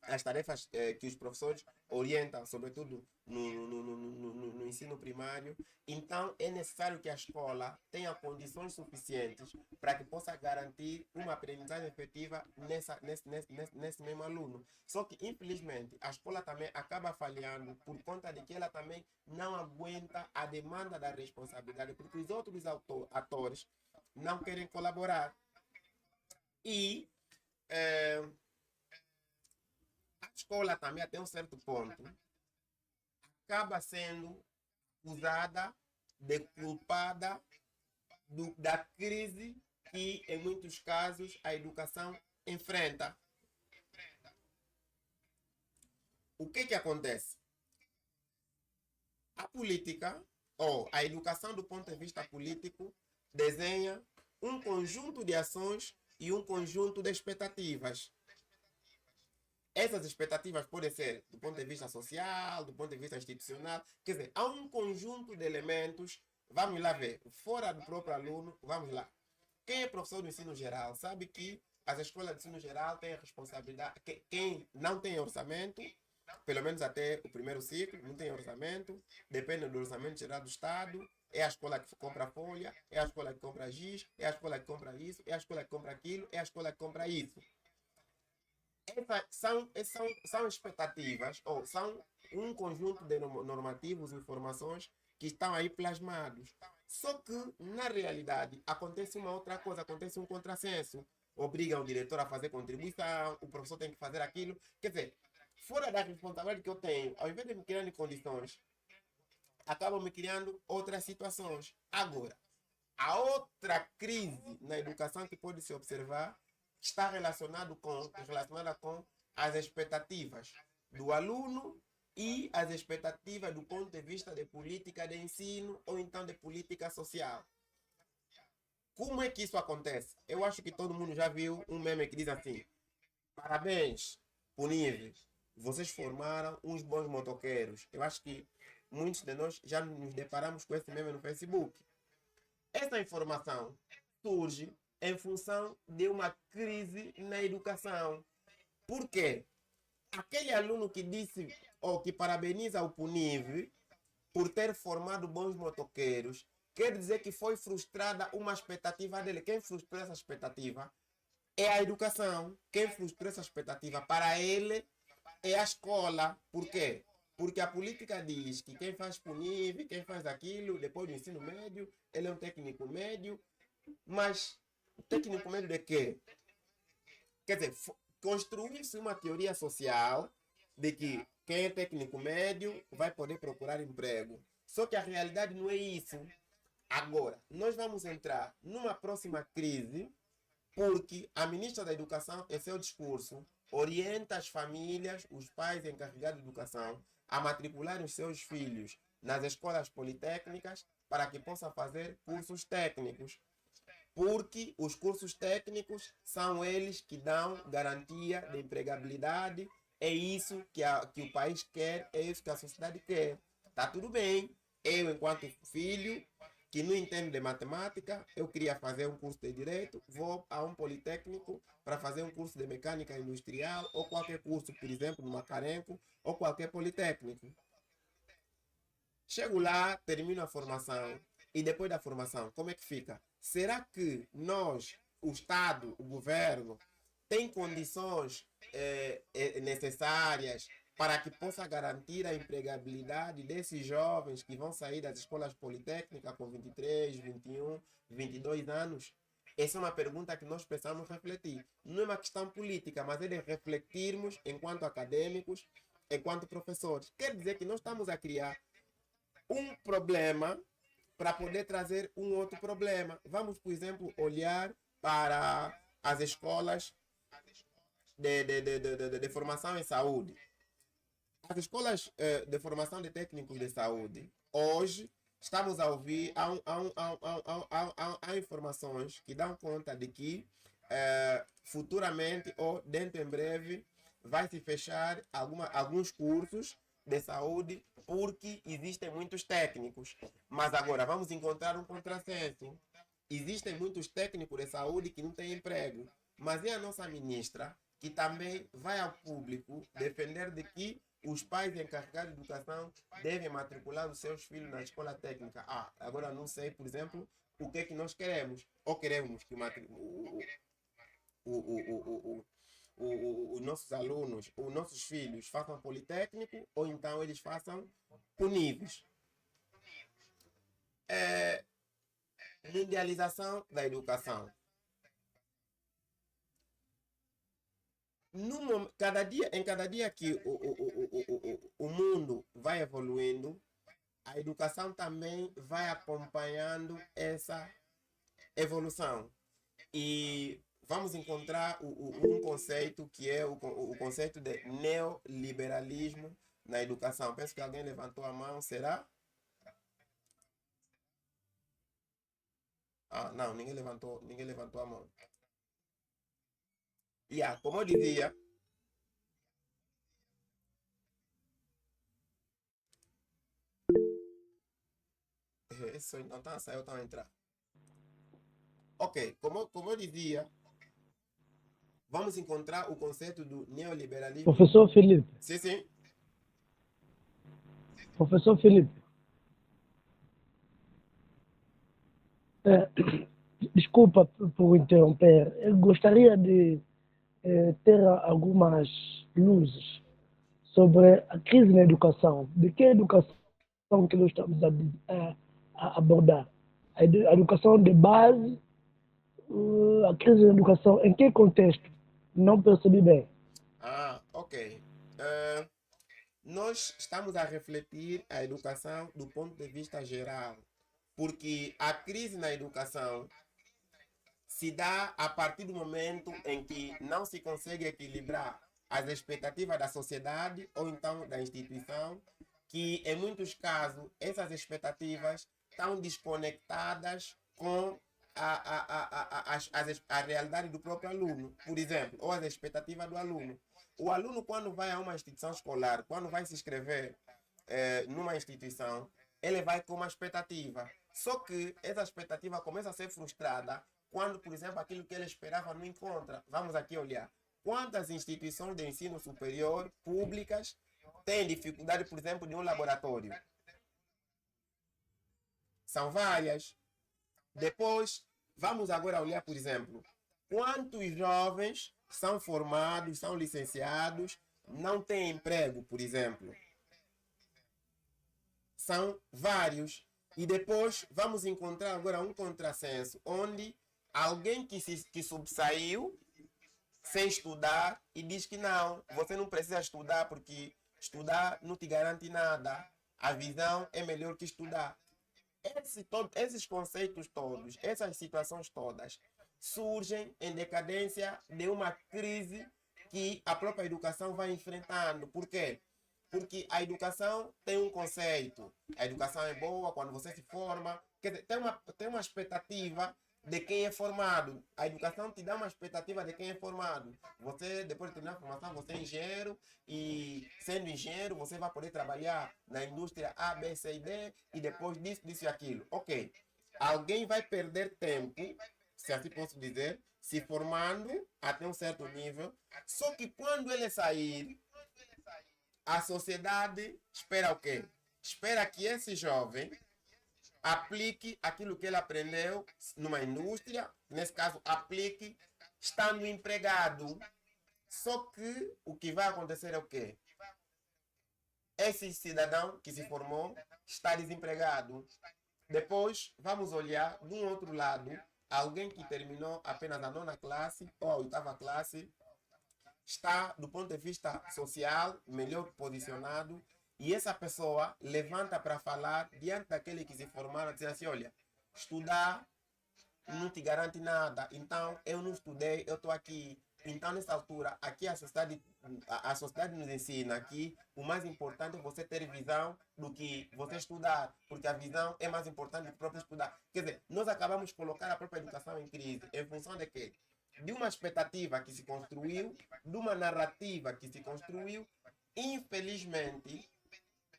[SPEAKER 1] as tarefas que os professores orientam, sobretudo no ensino primário. Então, é necessário que a escola tenha condições suficientes para que possa garantir uma aprendizagem efetiva nesse mesmo aluno. Só que, infelizmente, a escola também acaba falhando por conta de que ela também não aguenta a demanda da responsabilidade, porque os outros atores não querem colaborar. E a escola também, até um certo ponto, acaba sendo usada de culpada da crise que, em muitos casos, a educação enfrenta. O que acontece? A política, ou a educação do ponto de vista político, desenha um conjunto de ações e um conjunto de expectativas. Essas expectativas podem ser do ponto de vista social, do ponto de vista institucional. Quer dizer, há um conjunto de elementos. Vamos lá ver. Fora do próprio aluno, vamos lá. Quem é professor do ensino geral sabe que as escolas de ensino geral têm a responsabilidade. Quem não tem orçamento, pelo menos até o primeiro ciclo, não tem orçamento, depende do orçamento geral do Estado. É a escola que compra folha, é a escola que compra giz, é a escola que compra isso, é a escola que compra aquilo, é a escola que compra isso. São expectativas, ou são um conjunto de normativos e informações que estão aí plasmados. Só que, na realidade, acontece uma outra coisa, acontece um contrassenso. Obrigam o diretor a fazer contribuição, o professor tem que fazer aquilo. Quer dizer, fora da responsabilidade que eu tenho, ao invés de me criar condições, acabam me criando outras situações. Agora, a outra crise na educação que pode se observar está relacionada com as expectativas do aluno e as expectativas do ponto de vista de política de ensino ou então de política social. Como é que isso acontece? Eu acho que todo mundo já viu um meme que diz assim: parabéns, puníveis, vocês formaram uns bons motoqueiros. Eu acho que muitos de nós já nos deparamos com esse meme no Facebook. Essa informação surge em função de uma crise na educação. Por quê? Aquele aluno que disse ou que parabeniza o PUNIV por ter formado bons motoqueiros, quer dizer que foi frustrada uma expectativa dele. Quem frustrou essa expectativa é a educação. Quem frustrou essa expectativa para ele é a escola. Por quê? Porque a política diz que quem faz PUNIV, quem faz aquilo, depois do ensino médio, ele é um técnico médio. Mas o técnico médio de quê? Quer dizer, construir-se uma teoria social de que quem é técnico médio vai poder procurar emprego. Só que a realidade não é isso. Agora, nós vamos entrar numa próxima crise porque a ministra da Educação, em seu discurso, orienta as famílias, os pais encarregados de educação, a matricular os seus filhos nas escolas politécnicas para que possam fazer cursos técnicos. Porque os cursos técnicos são eles que dão garantia de empregabilidade. É isso que o país quer, é isso que a sociedade quer. Tá tudo bem. Eu, enquanto filho, que não entendo de matemática, eu queria fazer um curso de direito, vou a um politécnico para fazer um curso de mecânica industrial ou qualquer curso, por exemplo, no Macarenco ou qualquer politécnico. Chego lá, termino a formação e depois da formação, como é que fica? Será que nós, o Estado, o governo, tem condições necessárias para que possa garantir a empregabilidade desses jovens que vão sair das escolas politécnicas com 23, 21, 22 anos? Essa é uma pergunta que nós precisamos refletir. Não é uma questão política, mas é de refletirmos enquanto acadêmicos, enquanto professores. Quer dizer que nós estamos a criar um problema para poder trazer um outro problema. Vamos, por exemplo, olhar para as escolas de formação em saúde. As escolas de formação de técnicos de saúde, hoje, estamos a ouvir, há informações que dão conta de que futuramente, ou dentro em breve, vai se fechar alguns cursos de saúde porque existem muitos técnicos. Mas agora vamos encontrar um contrassenso. Existem muitos técnicos de saúde que não têm emprego. Mas é a nossa ministra que também vai ao público defender de que os pais encarregados de educação devem matricular os seus filhos na escola técnica. Ah, agora não sei, por exemplo, o que é que nós queremos. Ou queremos que os nossos alunos, os nossos filhos façam politécnico ou então eles façam Unives. Mundialização da educação. Em cada dia que o mundo vai evoluindo, a educação também vai acompanhando essa evolução. E vamos encontrar um conceito que é o conceito de neoliberalismo na educação. Penso que alguém levantou a mão, será? Ah, não, ninguém levantou a mão. Como eu dizia, isso então tá, saiu, tá a entrar. Ok, como eu dizia, vamos encontrar o conceito do neoliberalismo.
[SPEAKER 8] Professor Felipe.
[SPEAKER 1] Sim, sim.
[SPEAKER 8] Professor Felipe. Desculpa por interromper. Eu gostaria de ter algumas luzes sobre a crise na educação. De que educação que nós estamos a abordar? A educação de base, a crise na educação, em que contexto? Não percebi bem.
[SPEAKER 1] Ok. Nós estamos a refletir a educação do ponto de vista geral, porque a crise na educação se dá a partir do momento em que não se consegue equilibrar as expectativas da sociedade ou então da instituição, que em muitos casos essas expectativas estão desconectadas com a realidade do próprio aluno, por exemplo, ou as expectativas do aluno. O aluno, quando vai a uma instituição escolar, quando vai se inscrever numa instituição, ele vai com uma expectativa. Só que essa expectativa começa a ser frustrada quando, por exemplo, aquilo que ele esperava não encontra. Vamos aqui olhar. Quantas instituições de ensino superior públicas têm dificuldade, por exemplo, de um laboratório? São várias. Depois, vamos agora olhar, por exemplo, quantos jovens são formados, são licenciados, não têm emprego, por exemplo. São vários. E depois vamos encontrar agora um contrassenso, onde alguém que subsaiu sem estudar e diz que não, você não precisa estudar porque estudar não te garante nada. A visão é melhor que estudar. Esses conceitos todos, essas situações todas, surgem em decadência de uma crise que a própria educação vai enfrentando. Por quê? Porque a educação tem um conceito. A educação é boa quando você se forma. Quer dizer, tem uma expectativa de quem é formado. A educação te dá uma expectativa de quem é formado. Você, depois de terminar a formação, você é engenheiro e, sendo engenheiro, você vai poder trabalhar na indústria A, B, C e D e depois disso e aquilo. Ok. Alguém vai perder tempo, se assim posso dizer, se formando até um certo nível. Só que quando ele sair, a sociedade espera o quê? Espera que esse jovem aplique aquilo que ele aprendeu numa indústria, nesse caso, aplique estando empregado. Só que o que vai acontecer é o quê? Esse cidadão que se formou está desempregado. Depois, vamos olhar de um outro lado, alguém que terminou apenas a 9ª classe ou a 8ª classe, está, do ponto de vista social, melhor posicionado, e essa pessoa levanta para falar diante daquele que se formaram, dizendo assim, olha, estudar não te garante nada, então eu não estudei, eu estou aqui. Então, nessa altura, aqui a sociedade nos ensina que o mais importante é você ter visão do que você estudar, porque a visão é mais importante do que o próprio estudar. Quer dizer, nós acabamos de colocar a própria educação em crise, em função de quê? De uma expectativa que se construiu, de uma narrativa que se construiu, infelizmente,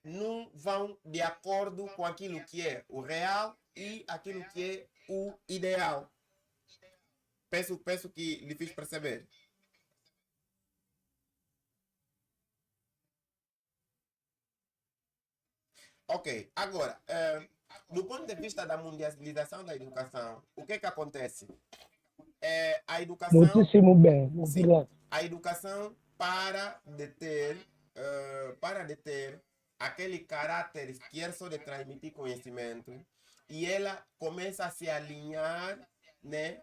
[SPEAKER 1] não vão de acordo com aquilo que é o real e aquilo que é o ideal. Penso que lhe fiz perceber. Ok, agora, do ponto de vista da mundialização da educação, o que acontece? A educação,
[SPEAKER 8] Muitíssimo bem,
[SPEAKER 1] sim,
[SPEAKER 8] obrigado.
[SPEAKER 1] a educação para de ter aquele caráter que é só de transmitir conhecimento, e ela começa a se alinhar, né,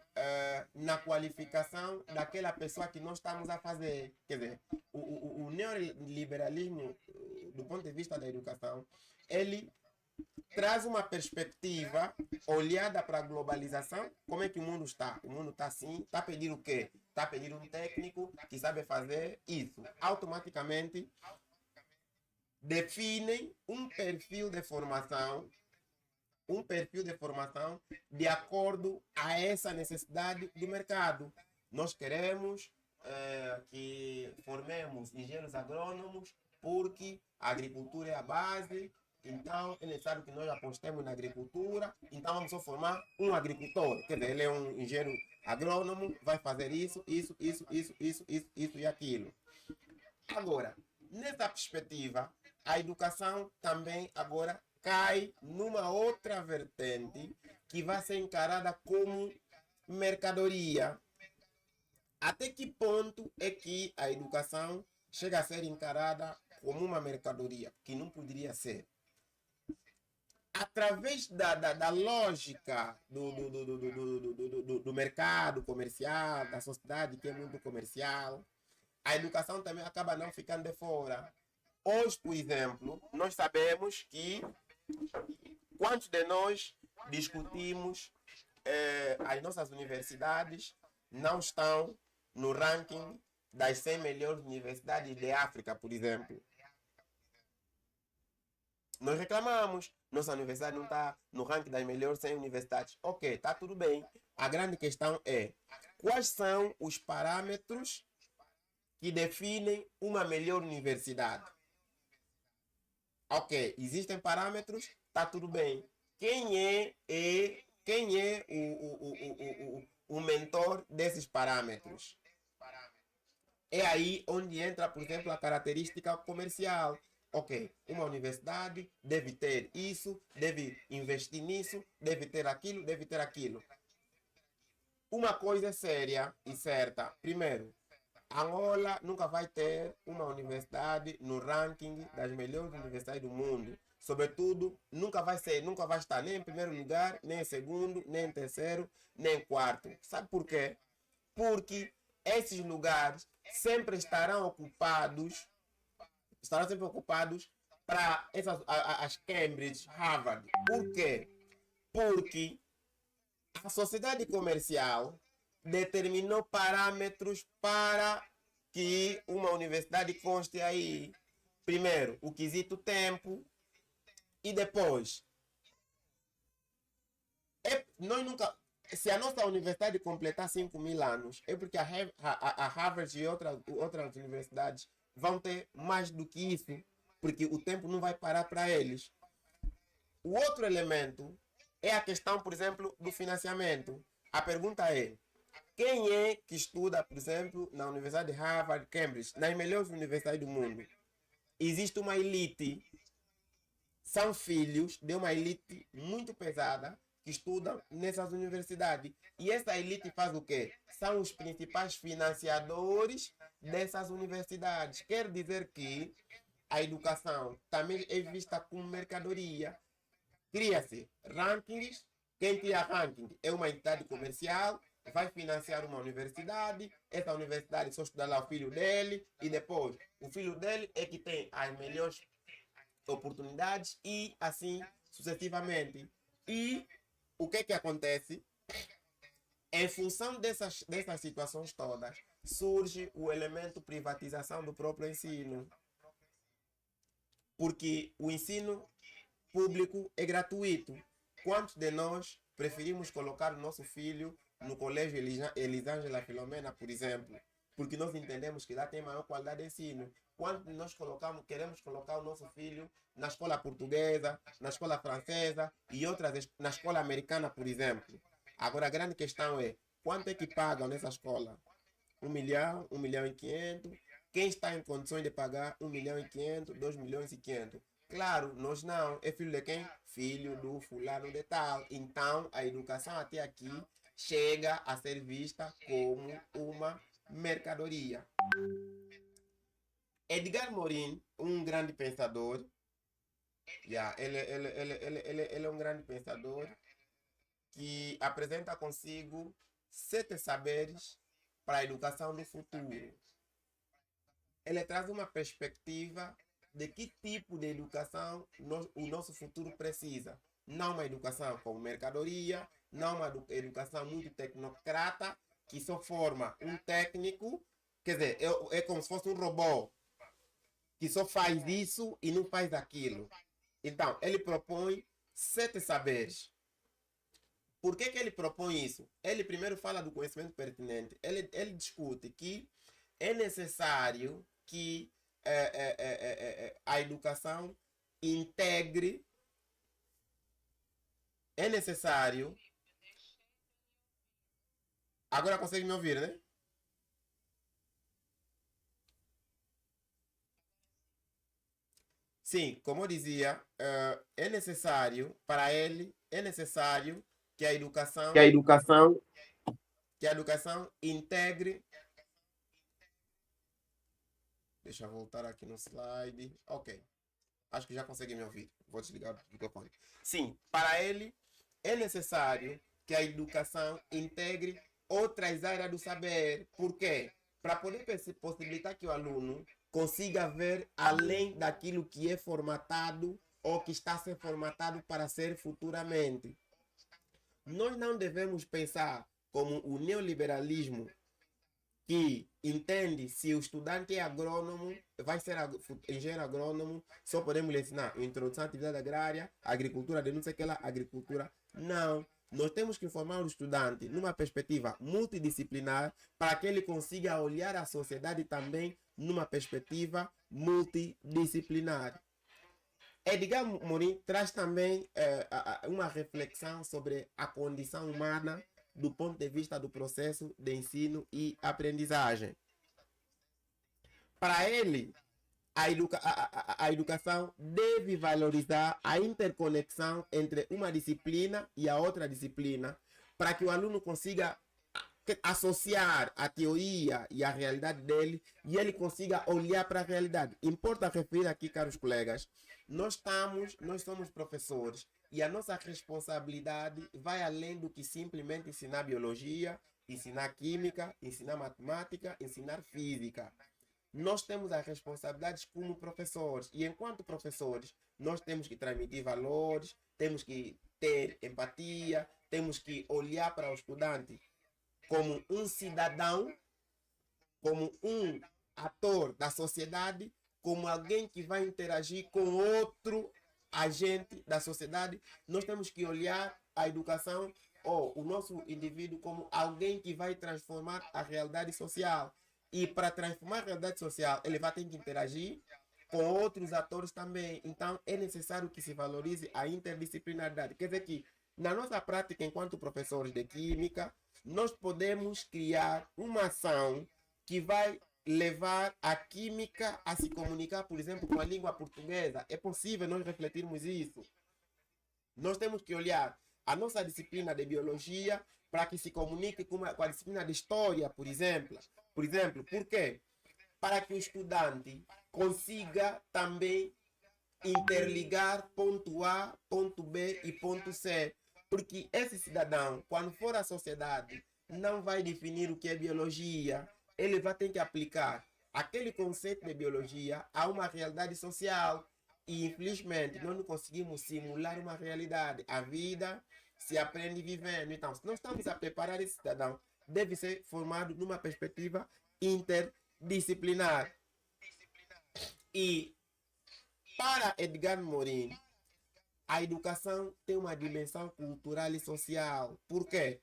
[SPEAKER 1] na qualificação daquela pessoa que nós estamos a fazer. Quer dizer, o neoliberalismo, do ponto de vista da educação, ele traz uma perspectiva olhada para a globalização. Como é que o mundo está? O mundo está assim, está a pedir o quê? Está a pedir um técnico que sabe fazer isso. Automaticamente definem um perfil de formação de acordo a essa necessidade do mercado. Nós queremos que formemos engenheiros agrônomos porque a agricultura é a base. Então, é necessário que nós apostemos na agricultura. Então, vamos só formar um agricultor. Quer dizer, ele é um engenheiro agrônomo, vai fazer isso e aquilo. Agora, nessa perspectiva, a educação também agora cai numa outra vertente que vai ser encarada como mercadoria. Até que ponto é que a educação chega a ser encarada como uma mercadoria? Que não poderia ser. Através da lógica do mercado comercial, da sociedade que é muito comercial, a educação também acaba não ficando de fora. Hoje, por exemplo, nós sabemos que quantos de nós discutimos as nossas universidades não estão no ranking das 100 melhores universidades de África, por exemplo. Nós reclamamos, nossa universidade não está no ranking das melhores 100 universidades. Ok, está tudo bem. A grande questão é, quais são os parâmetros que definem uma melhor universidade? Ok, existem parâmetros, está tudo bem. Quem é o mentor desses parâmetros? É aí onde entra, por exemplo, a característica comercial. Ok, uma universidade deve ter isso, deve investir nisso, deve ter aquilo, deve ter aquilo. Uma coisa é séria e certa. Primeiro, Angola nunca vai ter uma universidade no ranking das melhores universidades do mundo. Sobretudo, nunca vai estar nem em primeiro lugar, nem em segundo, nem em terceiro, nem em quarto. Sabe por quê? Porque esses lugares sempre estarão ocupados para as Cambridge, Harvard. Por quê? Porque a sociedade comercial determinou parâmetros para que uma universidade conste aí. Primeiro, o quesito tempo, e depois, nós nunca, se a nossa universidade completar 5.000 anos, é porque a Harvard e outras universidades vão ter mais do que isso, porque o tempo não vai parar para eles. O outro elemento é a questão, por exemplo, do financiamento. A pergunta é, quem é que estuda, por exemplo, na Universidade de Harvard, Cambridge, nas melhores universidades do mundo? Existe uma elite, são filhos de uma elite muito pesada que estudam nessas universidades. E essa elite faz o quê? São os principais financiadores dessas universidades. Quer dizer que a educação também é vista como mercadoria. Cria-se rankings. Quem cria ranking é uma entidade comercial, vai financiar uma universidade, essa universidade só estuda lá o filho dele, e depois o filho dele é que tem as melhores oportunidades e assim sucessivamente. E o que acontece? Em função dessas situações todas, surge o elemento privatização do próprio ensino. Porque o ensino público é gratuito. Quantos de nós preferimos colocar o nosso filho no colégio Elisângela Filomena, por exemplo? porque nós entendemos que lá tem maior qualidade de ensino. Quando nós queremos colocar o nosso filho na escola portuguesa, na escola francesa e outras, na escola americana, por exemplo. Agora, a grande questão é, quanto é que pagam nessa escola? 1 milhão, 1 milhão e 500. Quem está em condições de pagar 1 milhão e 500, 2 milhões e 500? Claro, nós não. É filho de quem? Filho do fulano de tal. Então, a educação até aqui chega a ser vista como uma mercadoria. Edgar Morin, um grande pensador, ele é um grande pensador que apresenta consigo 7 saberes para a educação do futuro. Ele traz uma perspectiva de que tipo de educação o nosso futuro precisa. Não uma educação como mercadoria, não uma educação muito tecnocrata, que só forma um técnico, quer dizer, é como se fosse um robô, que só faz isso e não faz aquilo. Então, ele propõe 7 saberes. Por que ele propõe isso? Ele primeiro fala do conhecimento pertinente. Ele discute que é necessário que a educação integre. É necessário. Agora consegue me ouvir, né? Sim, como eu dizia, é necessário, para ele, é necessário que a educação integre. Deixa eu voltar aqui no slide. Ok. Acho que já consegui me ouvir. Vou desligar o microfone. Sim, para ele é necessário que a educação integre outras áreas do saber. Por quê? Para poder possibilitar que o aluno consiga ver além daquilo que é formatado ou que está a ser formatado para ser futuramente. Nós não devemos pensar como o neoliberalismo, que entende se o estudante é agrônomo, vai ser engenheiro agrônomo, só podemos lhe ensinar introdução à atividade agrária, agricultura, de não sei o que lá, agricultura. Não. Nós temos que formar o estudante numa perspectiva multidisciplinar para que ele consiga olhar a sociedade também numa perspectiva multidisciplinar. Edgar Morin traz também uma reflexão sobre a condição humana do ponto de vista do processo de ensino e aprendizagem. Para ele, a educação deve valorizar a interconexão entre uma disciplina e a outra disciplina, para que o aluno consiga associar a teoria e a realidade dele e ele consiga olhar para a realidade. Importa referir aqui, caros colegas, nós somos professores e a nossa responsabilidade vai além do que simplesmente ensinar biologia, ensinar química, ensinar matemática, ensinar física. Nós temos as responsabilidades como professores e enquanto professores nós temos que transmitir valores, temos que ter empatia, temos que olhar para o estudante como um cidadão, como um ator da sociedade, como alguém que vai interagir com outro agente da sociedade. Nós temos que olhar a educação ou o nosso indivíduo como alguém que vai transformar a realidade social. E para transformar a realidade social, ele vai ter que interagir com outros atores também. Então, é necessário que se valorize a interdisciplinaridade. Quer dizer que, na nossa prática enquanto professores de química, nós podemos criar uma ação que vai levar a química a se comunicar, por exemplo, com a língua portuguesa. É possível nós refletirmos isso. Nós temos que olhar a nossa disciplina de biologia para que se comunique com a disciplina de história, por exemplo. Por quê? Para que o estudante consiga também interligar ponto A, ponto B e ponto C. Porque esse cidadão, quando for à sociedade, não vai definir o que é biologia. Ele vai ter que aplicar aquele conceito de biologia a uma realidade social. E, infelizmente, nós não conseguimos simular uma realidade. A vida se aprende vivendo. Então, se nós estamos a preparar esse cidadão, deve ser formado numa perspectiva interdisciplinar. E, para Edgar Morin, a educação tem uma dimensão cultural e social. Por quê?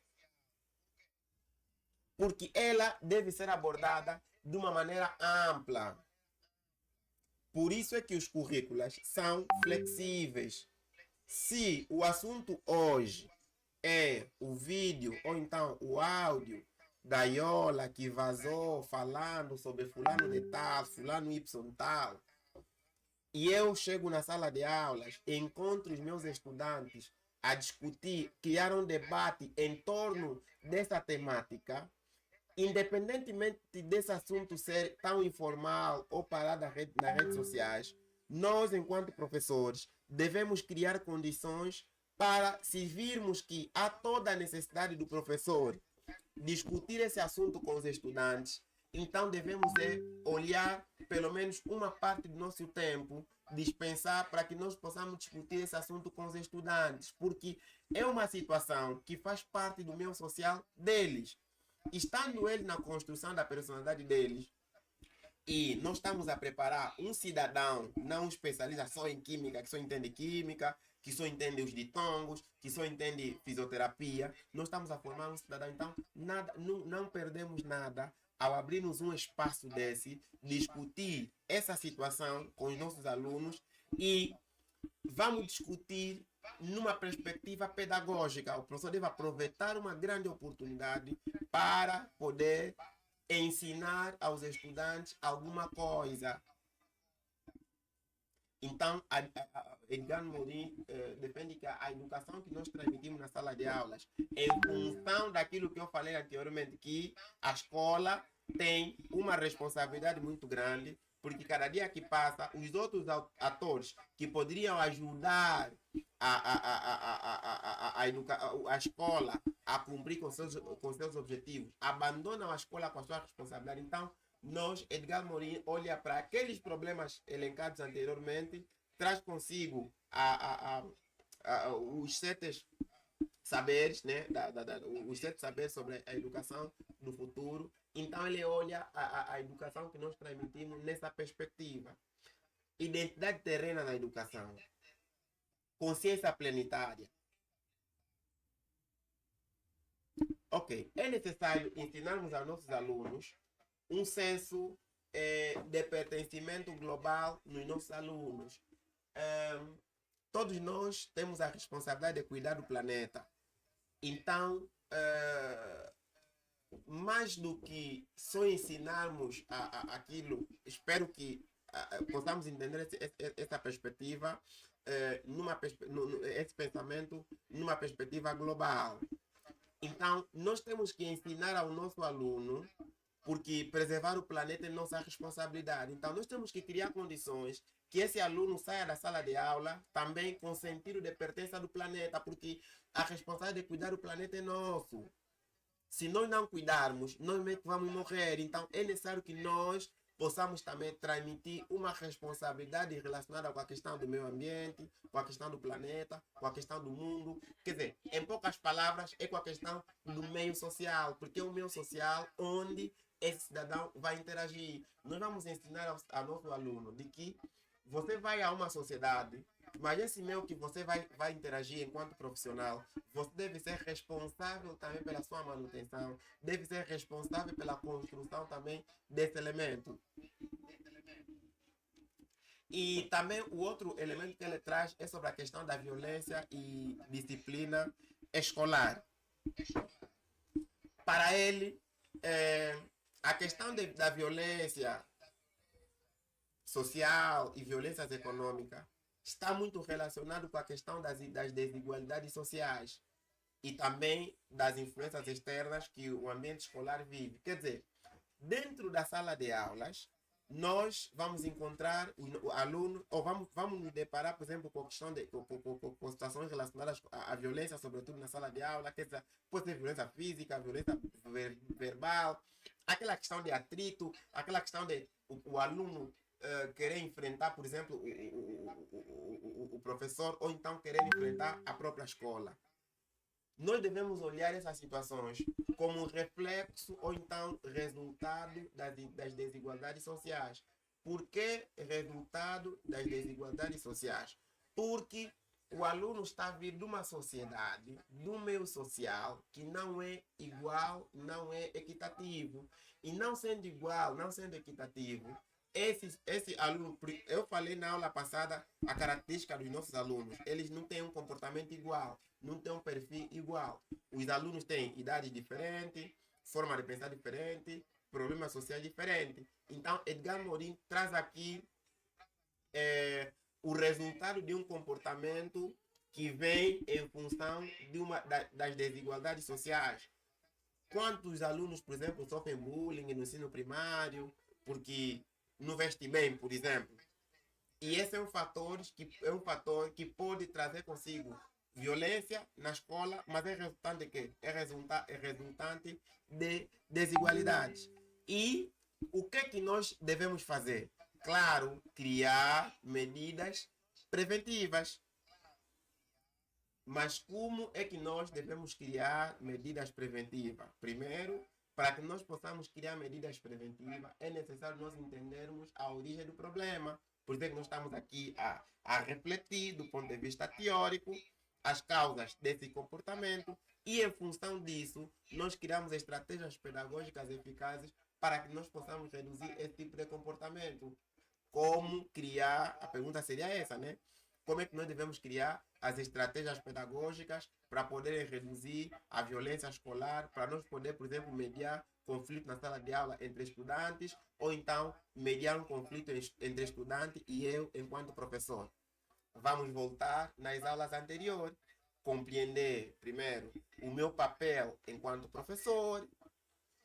[SPEAKER 1] porque ela deve ser abordada de uma maneira ampla. Por isso é que os currículos são flexíveis. Se o assunto hoje é o vídeo ou então o áudio da Iola que vazou falando sobre fulano de tal, fulano Y tal, e eu chego na sala de aulas, encontro os meus estudantes a discutir, criar um debate em torno dessa temática, independentemente desse assunto ser tão informal ou parar nas redes sociais, nós, enquanto professores, devemos criar condições para, se virmos que há toda a necessidade do professor discutir esse assunto com os estudantes, então devemos olhar pelo menos uma parte do nosso tempo, dispensar para que nós possamos discutir esse assunto com os estudantes, porque é uma situação que faz parte do meio social deles. Estando ele na construção da personalidade deles, e nós estamos a preparar um cidadão, não um especialista só em química, que só entende química, que só entende os ditongos, que só entende fisioterapia. Nós estamos a formar um cidadão, então não perdemos nada ao abrirmos um espaço desse, discutir essa situação com os nossos alunos e vamos discutir numa perspectiva pedagógica. O professor deve aproveitar uma grande oportunidade para poder ensinar aos estudantes alguma coisa. Então, Edgar Morin defende que a educação que nós transmitimos na sala de aulas, em função daquilo que eu falei anteriormente, que a escola tem uma responsabilidade muito grande, porque cada dia que passa, os outros atores que poderiam ajudar a escola a cumprir com seus objetivos, abandonam a escola com a sua responsabilidade. Então, nós, Edgar Morin, olha para aqueles problemas elencados anteriormente, traz consigo os 7 saberes, né? Os 7 saberes sobre a educação do futuro. Então, ele olha a educação que nós transmitimos nessa perspectiva. Identidade terrena na educação. Consciência plenitária. Ok, é necessário ensinarmos aos nossos alunos um senso de pertencimento global nos nossos alunos. Todos nós temos a responsabilidade de cuidar do planeta. Então, mais do que só ensinarmos aquilo, espero que possamos entender essa perspectiva, esse pensamento numa perspectiva global. Então, nós temos que ensinar ao nosso aluno, porque preservar o planeta é nossa responsabilidade. Então, nós temos que criar condições que esse aluno saia da sala de aula também com sentido de pertença do planeta, porque a responsabilidade de cuidar do planeta é nosso. Se nós não cuidarmos, nós mesmos vamos morrer. Então, é necessário que nós possamos também transmitir uma responsabilidade relacionada com a questão do meio ambiente, com a questão do planeta, com a questão do mundo. Quer dizer, em poucas palavras, é com a questão do meio social, porque é o meio social onde esse cidadão vai interagir. Nós vamos ensinar ao nosso aluno de que você vai a uma sociedade, mas esse meio que você vai interagir enquanto profissional, você deve ser responsável também pela sua manutenção, deve ser responsável pela construção também desse elemento. E também o outro elemento que ele traz é sobre a questão da violência e disciplina escolar. Para ele, a questão da violência social e violências econômicas está muito relacionado com a questão das desigualdades sociais e também das influências externas que o ambiente escolar vive. Quer dizer, dentro da sala de aulas, nós vamos encontrar o aluno, ou vamos nos deparar, por exemplo, com a questão com situações relacionadas à violência, sobretudo na sala de aula, que pode ser violência física, violência verbal, aquela questão de atrito, aquela questão de o aluno querer enfrentar, por exemplo, o professor, ou então querer enfrentar a própria escola. Nós devemos olhar essas situações como reflexo ou então resultado das desigualdades sociais. Por que resultado das desigualdades sociais? Porque o aluno está a vir de uma sociedade, de um meio social que não é igual, não é equitativo. E não sendo igual, não sendo equitativo, esse aluno, eu falei na aula passada a característica dos nossos alunos, eles não têm um comportamento igual, não têm um perfil igual. Os alunos têm idades diferentes, forma de pensar diferente, problemas sociais diferentes. Então, Edgar Morin traz aqui o resultado de um comportamento que vem em função das desigualdades sociais. Quantos alunos, por exemplo, sofrem bullying no ensino primário porque não vestem bem, por exemplo? E esse é um fator que pode trazer consigo violência na escola, mas é resultante de quê? É resultante de desigualdades. E o que é que nós devemos fazer? Claro, criar medidas preventivas. Mas como é que nós devemos criar medidas preventivas? Primeiro, para que nós possamos criar medidas preventivas, é necessário nós entendermos a origem do problema. Por isso é que nós estamos aqui a refletir do ponto de vista teórico as causas desse comportamento e, em função disso, nós criamos estratégias pedagógicas eficazes para que nós possamos reduzir esse tipo de comportamento. Como criar? A pergunta seria essa, né? Como é que nós devemos criar as estratégias pedagógicas para poder reduzir a violência escolar, para nós poder, por exemplo, mediar conflito na sala de aula entre estudantes, ou então mediar um conflito entre estudante e eu enquanto professor. Vamos voltar nas aulas anteriores, compreender primeiro o meu papel enquanto professor,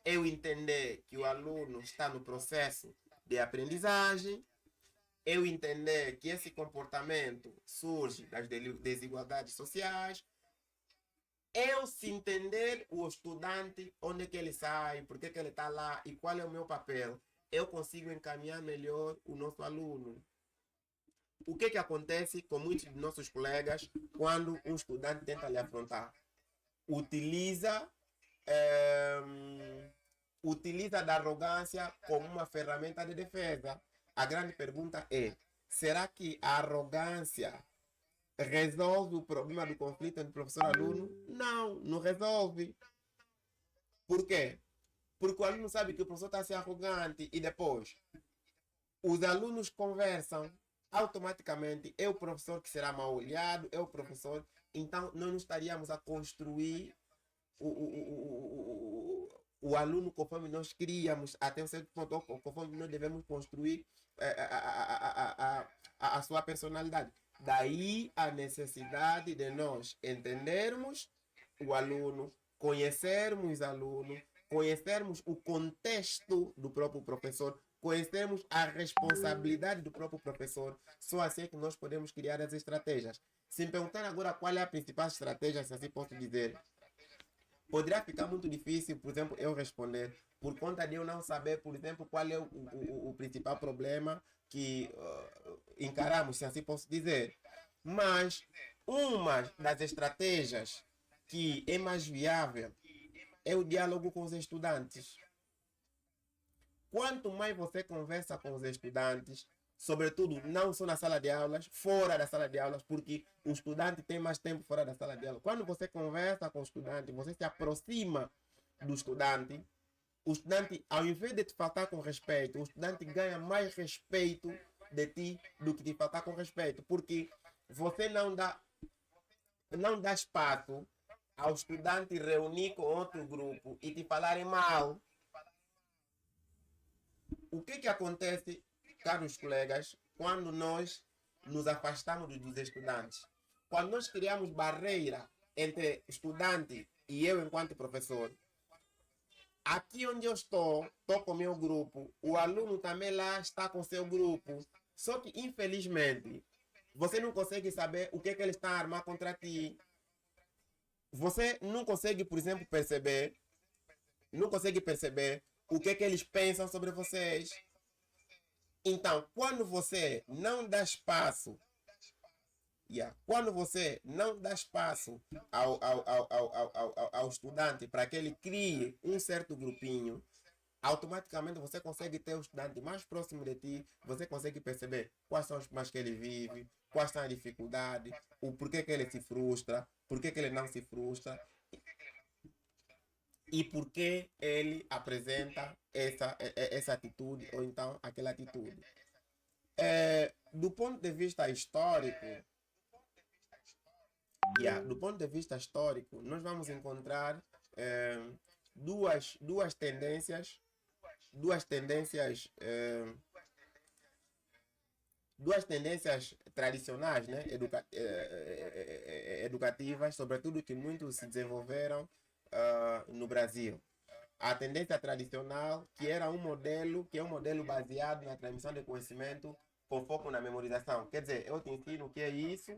[SPEAKER 1] eu entender que o aluno está no processo de aprendizagem, eu entender que esse comportamento surge das desigualdades sociais, eu se entender o estudante, onde é que ele sai, por que ele está lá e qual é o meu papel, eu consigo encaminhar melhor o nosso aluno. O que acontece com muitos de nossos colegas quando um estudante tenta lhe afrontar? Utiliza da arrogância como uma ferramenta de defesa. A grande pergunta é, será que a arrogância resolve o problema do conflito entre professor e aluno? Não, não resolve. Por quê? Porque o aluno sabe que o professor está a ser arrogante e depois os alunos conversam, automaticamente é o professor que será mal olhado, é o professor. Então, nós não estaríamos a construir o aluno conforme nós queríamos, até um certo ponto, conforme nós devemos construir a sua personalidade. Daí a necessidade de nós entendermos o aluno, conhecermos o aluno, conhecermos o contexto do próprio professor, conhecermmos a responsabilidade do próprio professor. Só assim é que nós podemos criar as estratégias. Se me perguntar agora qual é a principal estratégia, se assim posso dizer, poderia ficar muito difícil, por exemplo, eu responder, por conta de eu não saber, por exemplo, qual é o principal problema que encaramos, se assim posso dizer. Mas uma das estratégias que é mais viável é o diálogo com os estudantes. Quanto mais você conversa com os estudantes, sobretudo não só na sala de aulas, fora da sala de aulas, porque o estudante tem mais tempo fora da sala de aula. Quando você conversa com o estudante, você se aproxima do estudante, o estudante, ao invés de te faltar com respeito, o estudante ganha mais respeito de ti do que te faltar com respeito, porque você não dá espaço ao estudante reunir com outro grupo e te falarem mal. O que acontece, caros colegas, quando nós nos afastamos dos estudantes? Quando nós criamos barreira entre estudante e eu enquanto professor, aqui onde eu estou com o meu grupo, o aluno também lá está com seu grupo, só que infelizmente você não consegue saber o que ele está a armar contra ti. Você não consegue, por exemplo, perceber o que eles pensam sobre vocês. Então, quando você não dá espaço, quando você não dá espaço ao estudante para que ele crie um certo grupinho, automaticamente você consegue ter o estudante mais próximo de ti, você consegue perceber quais são os problemas que ele vive, quais são as dificuldades, o porquê que ele se frustra, porquê que ele não se frustra e porquê ele apresenta essa atitude ou então aquela atitude. Do ponto de vista histórico, nós vamos encontrar duas tendências tradicionais, né, educativas, sobretudo que muito se desenvolveram no Brasil. A tendência tradicional, que é um modelo baseado na transmissão de conhecimento com foco na memorização. Quer dizer, eu te ensino o que é isso,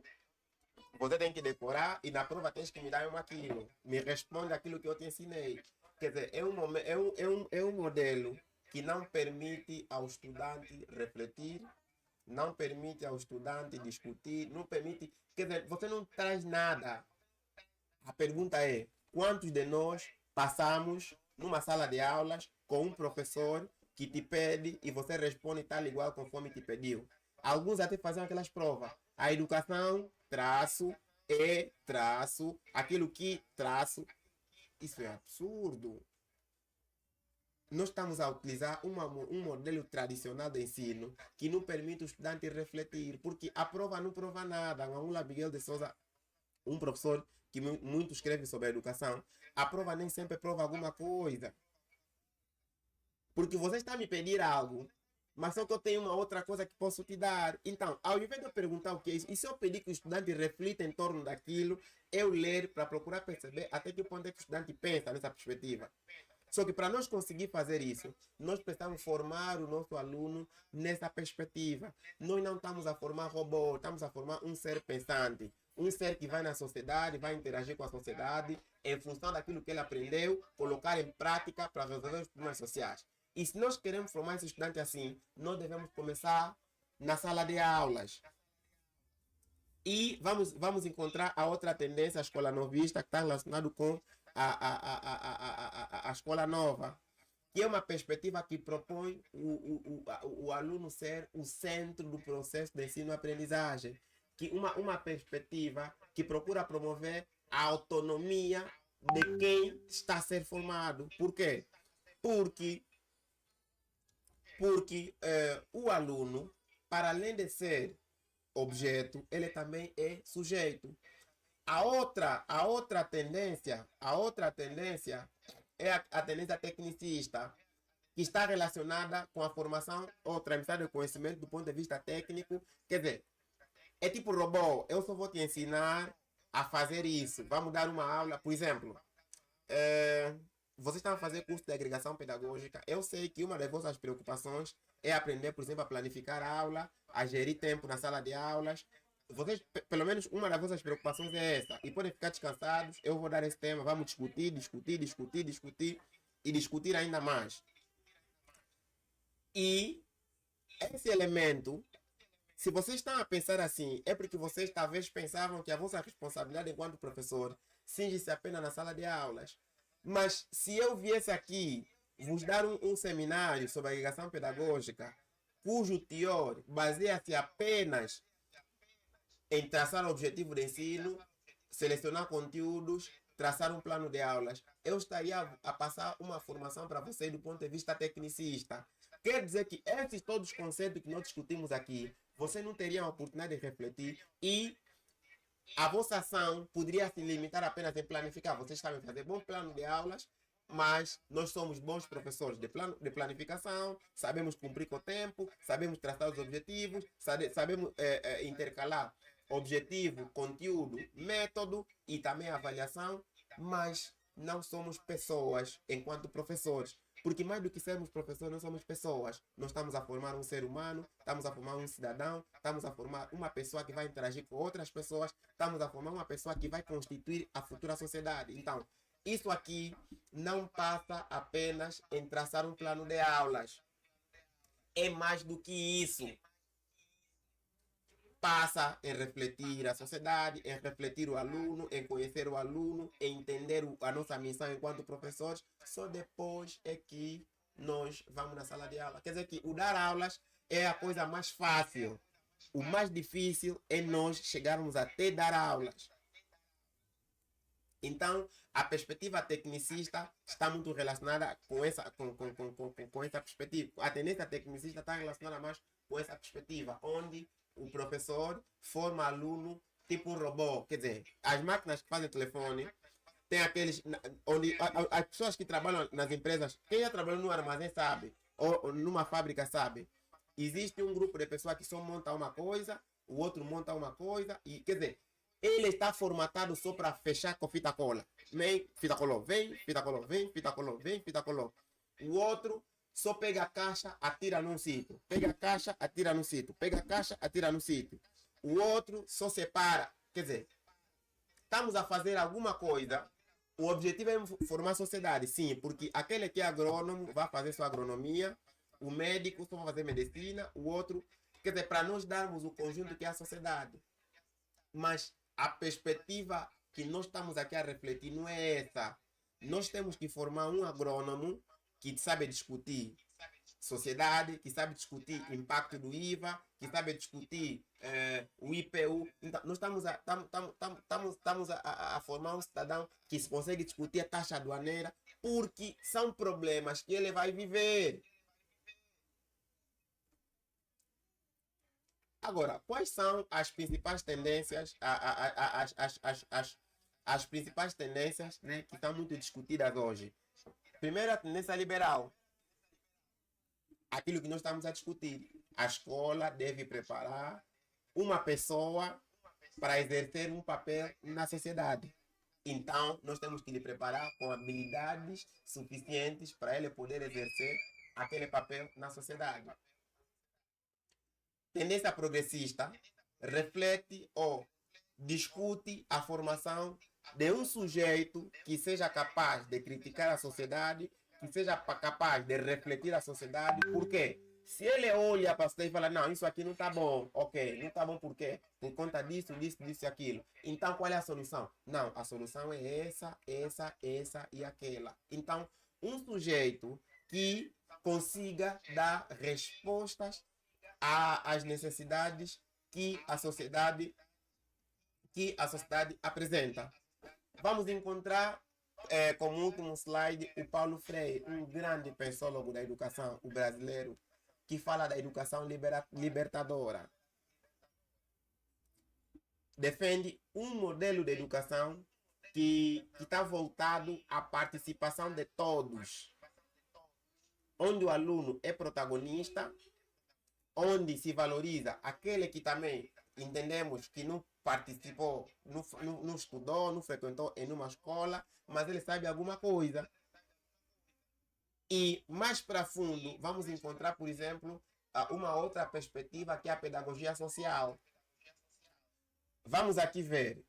[SPEAKER 1] você tem que decorar e na prova tens que me dar aquilo. Me responde aquilo que eu te ensinei. Quer dizer, é um modelo que não permite ao estudante refletir, não permite ao estudante discutir, não permite... Quer dizer, você não traz nada. A pergunta é, quantos de nós passamos numa sala de aulas com um professor que te pede e você responde tal igual conforme te pediu? Alguns até fazem aquelas provas. A educação, traço, traço, aquilo que traço. Isso é absurdo. Nós estamos a utilizar um modelo tradicional de ensino que não permite o estudante refletir, porque a prova não prova nada. Angula Miguel de Souza, um professor que muito escreve sobre a educação, a prova nem sempre prova alguma coisa. Porque você está a me pedir algo, mas só que eu tenho uma outra coisa que posso te dar. Então, ao invés de eu perguntar o que é isso, e se eu pedir que o estudante reflita em torno daquilo, eu ler para procurar perceber até que ponto é que o estudante pensa nessa perspectiva. Só que para nós conseguir fazer isso, nós precisamos formar o nosso aluno nessa perspectiva. Nós não estamos a formar robô, estamos a formar um ser pensante. Um ser que vai na sociedade, vai interagir com a sociedade, em função daquilo que ele aprendeu, colocar em prática para resolver os problemas sociais. E se nós queremos formar esse estudante assim, nós devemos começar na sala de aulas. E vamos encontrar a outra tendência, a escola novista, que está relacionado com a escola nova, que é uma perspectiva que propõe o aluno ser o centro do processo de ensino-aprendizagem. Que uma perspectiva que procura promover a autonomia de quem está a ser formado. Por quê? Porque o aluno, para além de ser objeto, ele também é sujeito. A outra tendência é a tendência tecnicista, que está relacionada com a formação ou transmissão de conhecimento do ponto de vista técnico. Quer dizer, é tipo robô, eu só vou te ensinar a fazer isso. Vamos dar uma aula, por exemplo, vocês estão a fazer curso de agregação pedagógica. Eu sei que uma das vossas preocupações é aprender, por exemplo, a planificar a aula, a gerir tempo na sala de aulas. Vocês, pelo menos uma das vossas preocupações é essa. E podem ficar descansados, eu vou dar esse tema, vamos discutir e discutir ainda mais. E esse elemento, se vocês estão a pensar assim, é porque vocês talvez pensavam que a vossa responsabilidade enquanto professor cinge-se apenas na sala de aulas. Mas se eu viesse aqui vos dar um seminário sobre agregação pedagógica, cujo teor baseia-se apenas em traçar o objetivo de ensino, selecionar conteúdos, traçar um plano de aulas, eu estaria a passar uma formação para vocês do ponto de vista tecnicista. Quer dizer que esses todos os conceitos que nós discutimos aqui, vocês não teriam a oportunidade de refletir e a vossa ação poderia se limitar apenas em planificar. Vocês sabem fazer bom plano de aulas, mas nós somos bons professores de planificação, sabemos cumprir com o tempo, sabemos traçar os objetivos, sabemos intercalar objetivo, conteúdo, método e também avaliação, mas não somos pessoas enquanto professores. Porque mais do que sermos professores, nós somos pessoas. Nós estamos a formar um ser humano, estamos a formar um cidadão, estamos a formar uma pessoa que vai interagir com outras pessoas, estamos a formar uma pessoa que vai constituir a futura sociedade. Então, isso aqui não passa apenas em traçar um plano de aulas. É mais do que isso. Passa em refletir a sociedade, em refletir o aluno, em conhecer o aluno, em entender a nossa missão enquanto professores. Só depois é que nós vamos na sala de aula. Quer dizer que o dar aulas é a coisa mais fácil. O mais difícil é nós chegarmos até dar aulas. Então, a perspectiva tecnicista está muito relacionada com essa perspectiva. A tendência tecnicista está relacionada mais com essa perspectiva, onde o professor forma aluno tipo um robô. Quer dizer, as máquinas que fazem telefone, tem aqueles onde as pessoas que trabalham nas empresas, quem já trabalhou no armazém sabe, ou numa fábrica sabe, existe um grupo de pessoas que só monta uma coisa, o outro monta uma coisa, e quer dizer, ele está formatado só para fechar com fita cola. Vem, fita colou, vem, fita colou, vem, fita colou, vem, fita colou. O outro só pega a caixa, atira num sítio. Pega a caixa, atira no sítio. Pega a caixa, atira no sítio. O outro só separa. Quer dizer, estamos a fazer alguma coisa. O objetivo é formar sociedade, sim, porque aquele que é agrônomo vai fazer sua agronomia, o médico só vai fazer medicina, o outro, quer dizer, para nós darmos o conjunto que é a sociedade. Mas a perspectiva que nós estamos aqui a refletir não é essa. Nós temos que formar um agrônomo que sabe discutir sociedade, que sabe discutir impacto do IVA, que sabe discutir o IPU. Então, nós estamos a formar um cidadão que consegue discutir a taxa aduaneira, porque são problemas que ele vai viver. Agora, quais são as principais tendências, as principais tendências, né, que estão muito discutidas hoje? Primeiro, a tendência liberal. Aquilo que nós estamos a discutir. A escola deve preparar uma pessoa para exercer um papel na sociedade. Então, nós temos que lhe preparar com habilidades suficientes para ele poder exercer aquele papel na sociedade. Tendência progressista reflete ou discute a formação de um sujeito que seja capaz de criticar a sociedade, que seja capaz de refletir a sociedade. Por quê? Se ele olha para você e fala, não, isso aqui não está bom, ok, não está bom por quê? Por conta disso, disso, disso e aquilo. Então, qual é a solução? Não, a solução é essa e aquela. Então, um sujeito que consiga dar respostas às necessidades que a sociedade apresenta. Vamos encontrar como último slide o Paulo Freire, um grande pensólogo da educação, o brasileiro, que fala da educação libertadora. Defende um modelo de educação que está voltado à participação de todos, onde o aluno é protagonista, onde se valoriza aquele que também entendemos que não participou, não estudou, não frequentou em uma escola, mas ele sabe alguma coisa. E mais para fundo, vamos encontrar, por exemplo, uma outra perspectiva que é a pedagogia social. Vamos aqui ver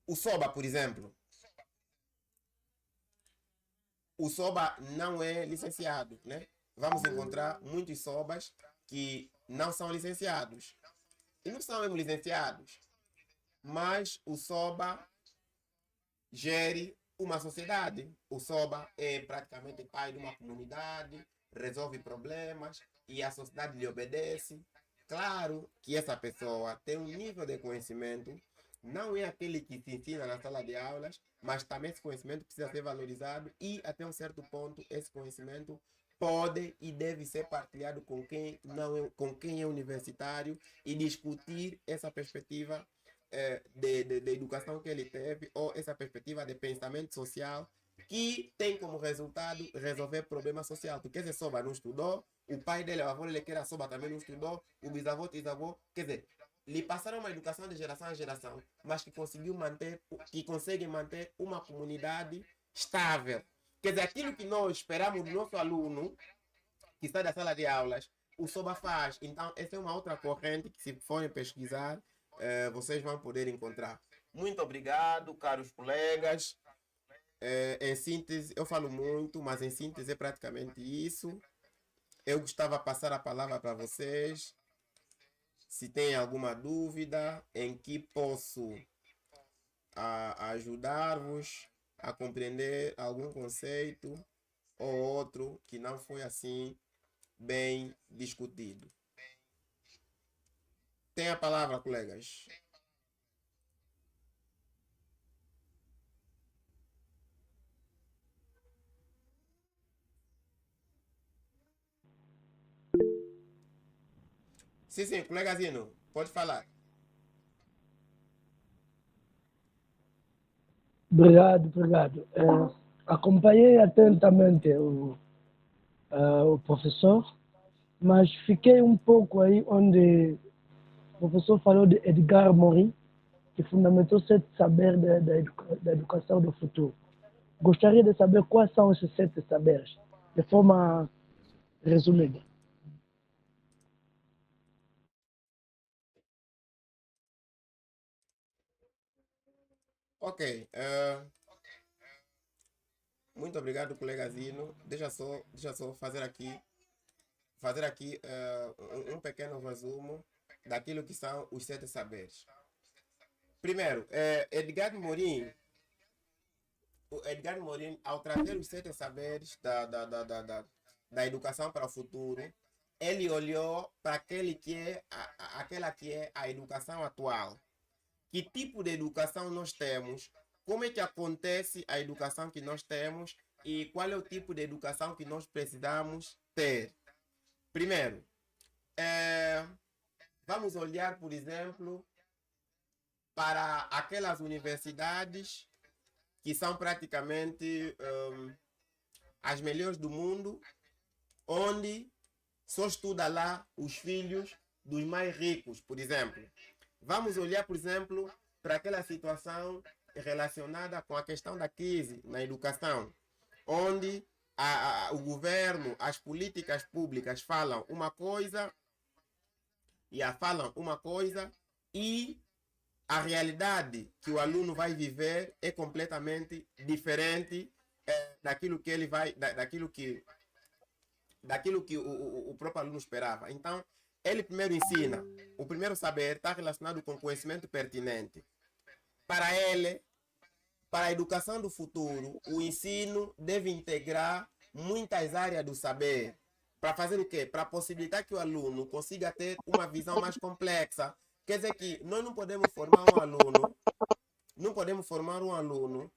[SPEAKER 1] o SOBA, por exemplo. O SOBA não é licenciado, né? Vamos encontrar muitos SOBAs que não são licenciados. E não são mesmo licenciados. Mas o SOBA gere uma sociedade. O SOBA é praticamente pai de uma comunidade, resolve problemas e a sociedade lhe obedece. Claro que essa pessoa tem um nível de conhecimento, não é aquele que se ensina na sala de aulas, mas também esse conhecimento precisa ser valorizado e até um certo ponto esse conhecimento pode e deve ser partilhado com quem é universitário e discutir essa perspectiva de educação que ele teve ou essa perspectiva de pensamento social que tem como resultado resolver problema social. Porque esse SOBA não estudou, o pai dele, o avô dele que era SOBA também não estudou, o bisavô, trisavô, quer dizer, lhe passaram uma educação de geração a geração, mas que consegue manter uma comunidade estável. Quer dizer, aquilo que nós esperamos do nosso aluno que sai da sala de aulas, o SOBA faz. Então, essa é uma outra corrente que, se forem pesquisar, vocês vão poder encontrar. Muito obrigado, caros colegas. Em síntese, eu falo muito, mas em síntese é praticamente isso. Eu gostava de passar a palavra para vocês. Se tem alguma dúvida em que posso ajudar-vos, a compreender algum conceito ou outro que não foi assim bem discutido. Tem a palavra, colegas. Sim, colegazinho, pode falar.
[SPEAKER 8] Obrigado. Acompanhei atentamente o professor, mas fiquei um pouco aí onde o professor falou de Edgar Morin, que fundamentou 7 saberes da educação do futuro. Gostaria de saber quais são esses 7 saberes, de forma resumida.
[SPEAKER 1] Ok. Muito obrigado, colegazinho. Deixa só fazer aqui um pequeno resumo daquilo que são os 7 saberes. Primeiro, Edgar Morin, ao trazer os 7 saberes da educação para o futuro, ele olhou para aquela que é a educação atual. Que tipo de educação nós temos? Como é que acontece a educação que nós temos? E qual é o tipo de educação que nós precisamos ter? Primeiro, vamos olhar, por exemplo, para aquelas universidades que são praticamente as melhores do mundo, onde só estuda lá os filhos dos mais ricos, por exemplo. Vamos olhar, por exemplo, para aquela situação relacionada com a questão da crise na educação, onde o governo, as políticas públicas falam uma coisa e a realidade que o aluno vai viver é completamente diferente daquilo que ele vai, daquilo que o próprio aluno esperava. Então, ele primeiro ensina. O primeiro saber está relacionado com conhecimento pertinente. Para ele, para a educação do futuro, o ensino deve integrar muitas áreas do saber. Para fazer o quê? Para possibilitar que o aluno consiga ter uma visão mais complexa. Quer dizer que nós não podemos formar um aluno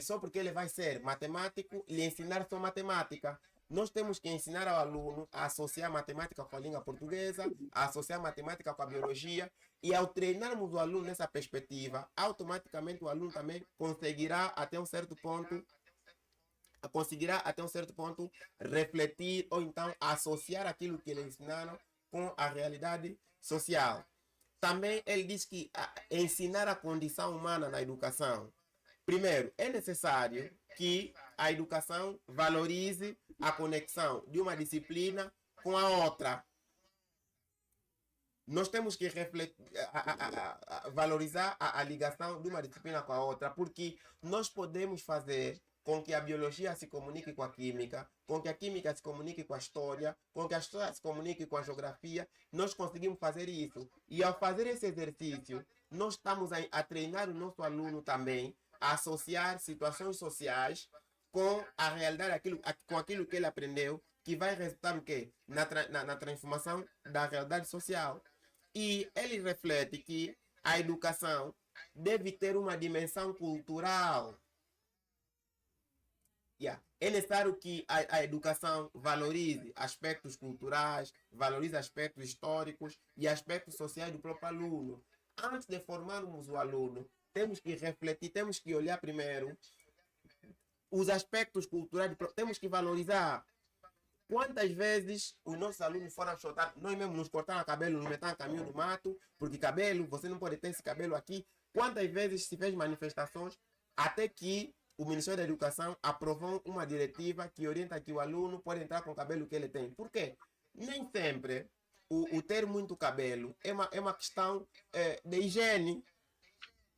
[SPEAKER 1] só porque ele vai ser matemático e lhe ensinar só matemática. Nós temos que ensinar ao aluno a associar matemática com a língua portuguesa, a associar matemática com a biologia, e ao treinarmos o aluno nessa perspectiva, automaticamente o aluno também conseguirá até um certo ponto refletir ou então associar aquilo que eles ensinaram com a realidade social. Também ele diz que ensinar a condição humana na educação. Primeiro, é necessário que a educação valorize a conexão de uma disciplina com a outra. Nós temos que valorizar a ligação de uma disciplina com a outra, porque nós podemos fazer com que a biologia se comunique com a química, com que a química se comunique com a história, com que a história se comunique com a geografia. Nós conseguimos fazer isso. E ao fazer esse exercício, nós estamos a treinar o nosso aluno também a associar situações sociais com a realidade, com aquilo que ele aprendeu, que vai resultar o quê? Na transformação da realidade social. E ele reflete que a educação deve ter uma dimensão cultural. É necessário que a educação valorize aspectos culturais, valorize aspectos históricos e aspectos sociais do próprio aluno. Antes de formarmos o aluno, temos que refletir, temos que olhar primeiro os aspectos culturais, temos que valorizar. Quantas vezes os nossos alunos foram chotar, nós mesmos nos cortaram o cabelo, nos metamos no caminho do mato, porque cabelo, você não pode ter esse cabelo aqui. Quantas vezes se fez manifestações até que o Ministério da Educação aprovou uma diretiva que orienta que o aluno pode entrar com o cabelo que ele tem. Por quê? Nem sempre o ter muito cabelo é uma questão de higiene.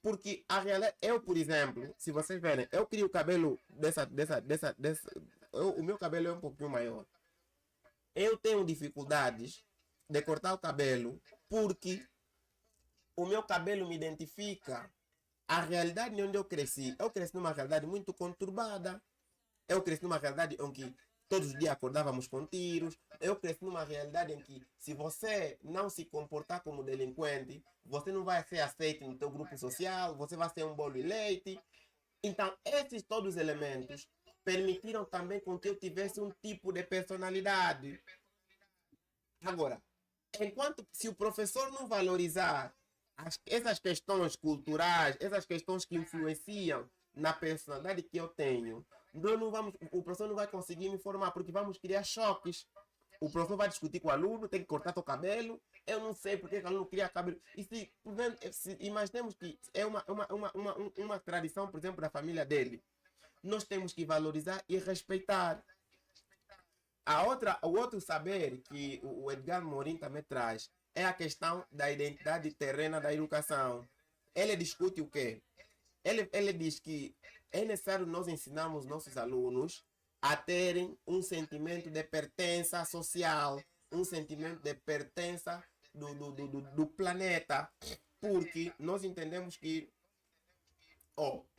[SPEAKER 1] Porque a realidade, eu, por exemplo, se vocês verem, eu crio o cabelo o meu cabelo é um pouquinho maior. Eu tenho dificuldades de cortar o cabelo porque o meu cabelo me identifica. A realidade onde eu cresci numa realidade muito conturbada. Eu cresci numa realidade em que todos os dias acordávamos com tiros. Eu cresci numa realidade em que, se você não se comportar como delinquente, você não vai ser aceito no teu grupo social, você vai ser um bolo e leite. Então, esses todos os elementos permitiram também com que eu tivesse um tipo de personalidade. Agora, se o professor não valorizar essas questões culturais, essas questões que influenciam na personalidade que eu tenho, o professor não vai conseguir me formar, porque vamos criar choques. O professor vai discutir com o aluno, tem que cortar teu cabelo. Eu não sei porque o aluno cria cabelo. E se imaginemos que é uma tradição, por exemplo, da família dele, nós temos que valorizar e respeitar. O outro saber que o Edgar Morin também traz é a questão da identidade terrena da educação. Ele discute o quê? Ele diz que é necessário nós ensinarmos nossos alunos a terem um sentimento de pertença social, um sentimento de pertença do planeta, porque nós entendemos que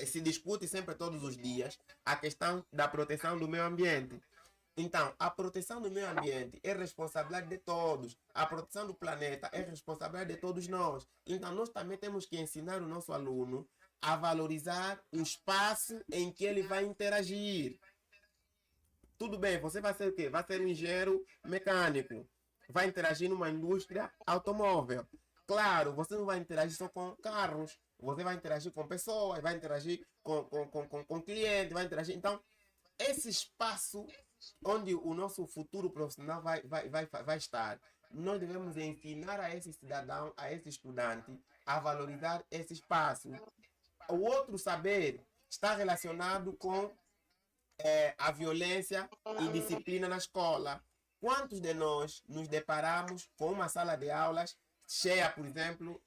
[SPEAKER 1] se discute sempre todos os dias a questão da proteção do meio ambiente. Então, a proteção do meio ambiente é responsabilidade de todos. A proteção do planeta é responsabilidade de todos nós. Então, nós também temos que ensinar o nosso aluno a valorizar o espaço em que ele vai interagir. Tudo bem, você vai ser o quê? Vai ser um engenheiro mecânico. Vai interagir numa indústria automóvel. Claro, você não vai interagir só com carros. Você vai interagir com pessoas, vai interagir com clientes, vai interagir. Então, esse espaço onde o nosso futuro profissional vai estar, nós devemos ensinar a esse cidadão, a esse estudante, a valorizar esse espaço. O outro saber está relacionado com a violência e disciplina na escola. Quantos de nós nos deparamos com uma sala de aulas cheia, por exemplo,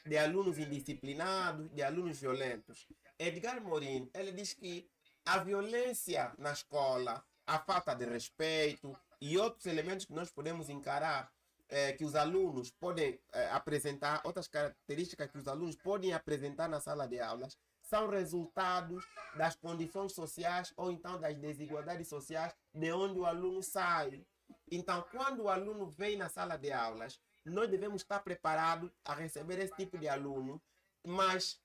[SPEAKER 1] de alunos indisciplinados, de alunos violentos? Edgar Morin, ele diz que a violência na escola, a falta de respeito e outros elementos que nós podemos encarar, que os alunos podem apresentar, outras características que os alunos podem apresentar na sala de aulas, são resultados das condições sociais ou então das desigualdades sociais de onde o aluno sai. Então, quando o aluno vem na sala de aulas, nós devemos estar preparados a receber esse tipo de aluno, mas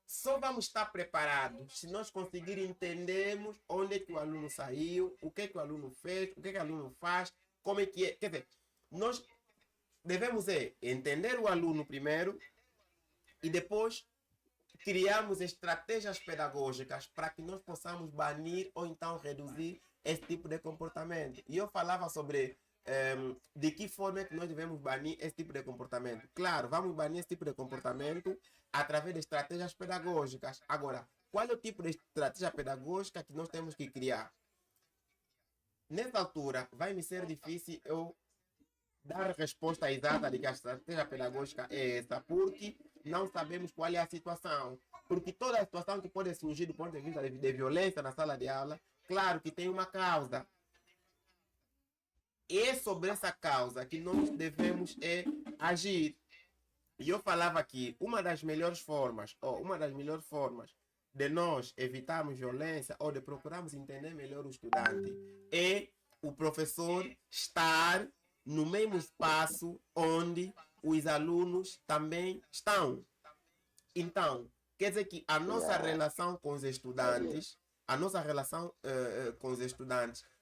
[SPEAKER 1] só vamos estar preparados se nós conseguirmos entendermos onde é que o aluno saiu, o que é que o aluno fez, o que é que o aluno faz, como é que é. Quer dizer, nós devemos entender o aluno primeiro e depois criarmos estratégias pedagógicas para que nós possamos banir ou então reduzir esse tipo de comportamento. E eu falava sobre de que forma é que nós devemos banir esse tipo de comportamento. Claro, vamos banir esse tipo de comportamento através de estratégias pedagógicas. Agora, qual é o tipo de estratégia pedagógica que nós temos que criar? Nessa altura, vai me ser difícil eu dar a resposta exata de que a estratégia pedagógica é essa, porque não sabemos qual é a situação. Porque toda a situação que pode surgir do ponto de vista de violência na sala de aula, claro que tem uma causa. E é sobre essa causa que nós devemos agir. E eu falava que uma das melhores formas de nós evitarmos violência ou de procurarmos entender melhor o estudante é o professor estar no mesmo espaço onde os alunos também estão. Então, quer dizer que a nossa relação com os estudantes,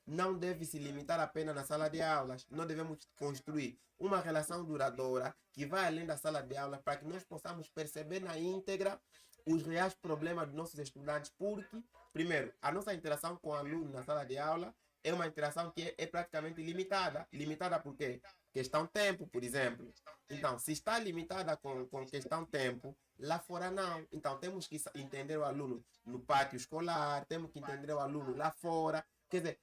[SPEAKER 1] não deve se limitar apenas na sala de aulas. Nós devemos construir uma relação duradoura que vai além da sala de aulas para que nós possamos perceber na íntegra os reais problemas dos nossos estudantes, porque, primeiro, a nossa interação com o aluno na sala de aula é uma interação que é praticamente limitada. Limitada por quê? Questão tempo, por exemplo. Então, se está limitada com questão tempo, lá fora não. Então, temos que entender o aluno no pátio escolar, temos que entender o aluno lá fora. Quer dizer,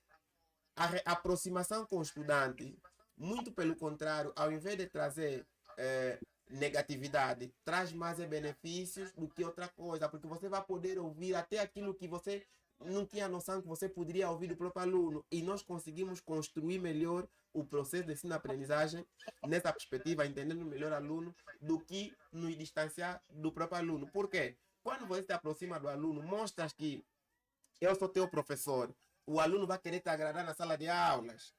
[SPEAKER 1] a aproximação com o estudante, muito pelo contrário, ao invés de trazer negatividade, traz mais benefícios do que outra coisa, porque você vai poder ouvir até aquilo que você não tinha noção que você poderia ouvir do próprio aluno, e nós conseguimos construir melhor o processo de ensino-aprendizagem nessa perspectiva, entendendo melhor o aluno, do que nos distanciar do próprio aluno. Por quê? quando você se aproxima do aluno, mostras que eu sou teu professor. O aluno vai querer te agradar na sala de aulas.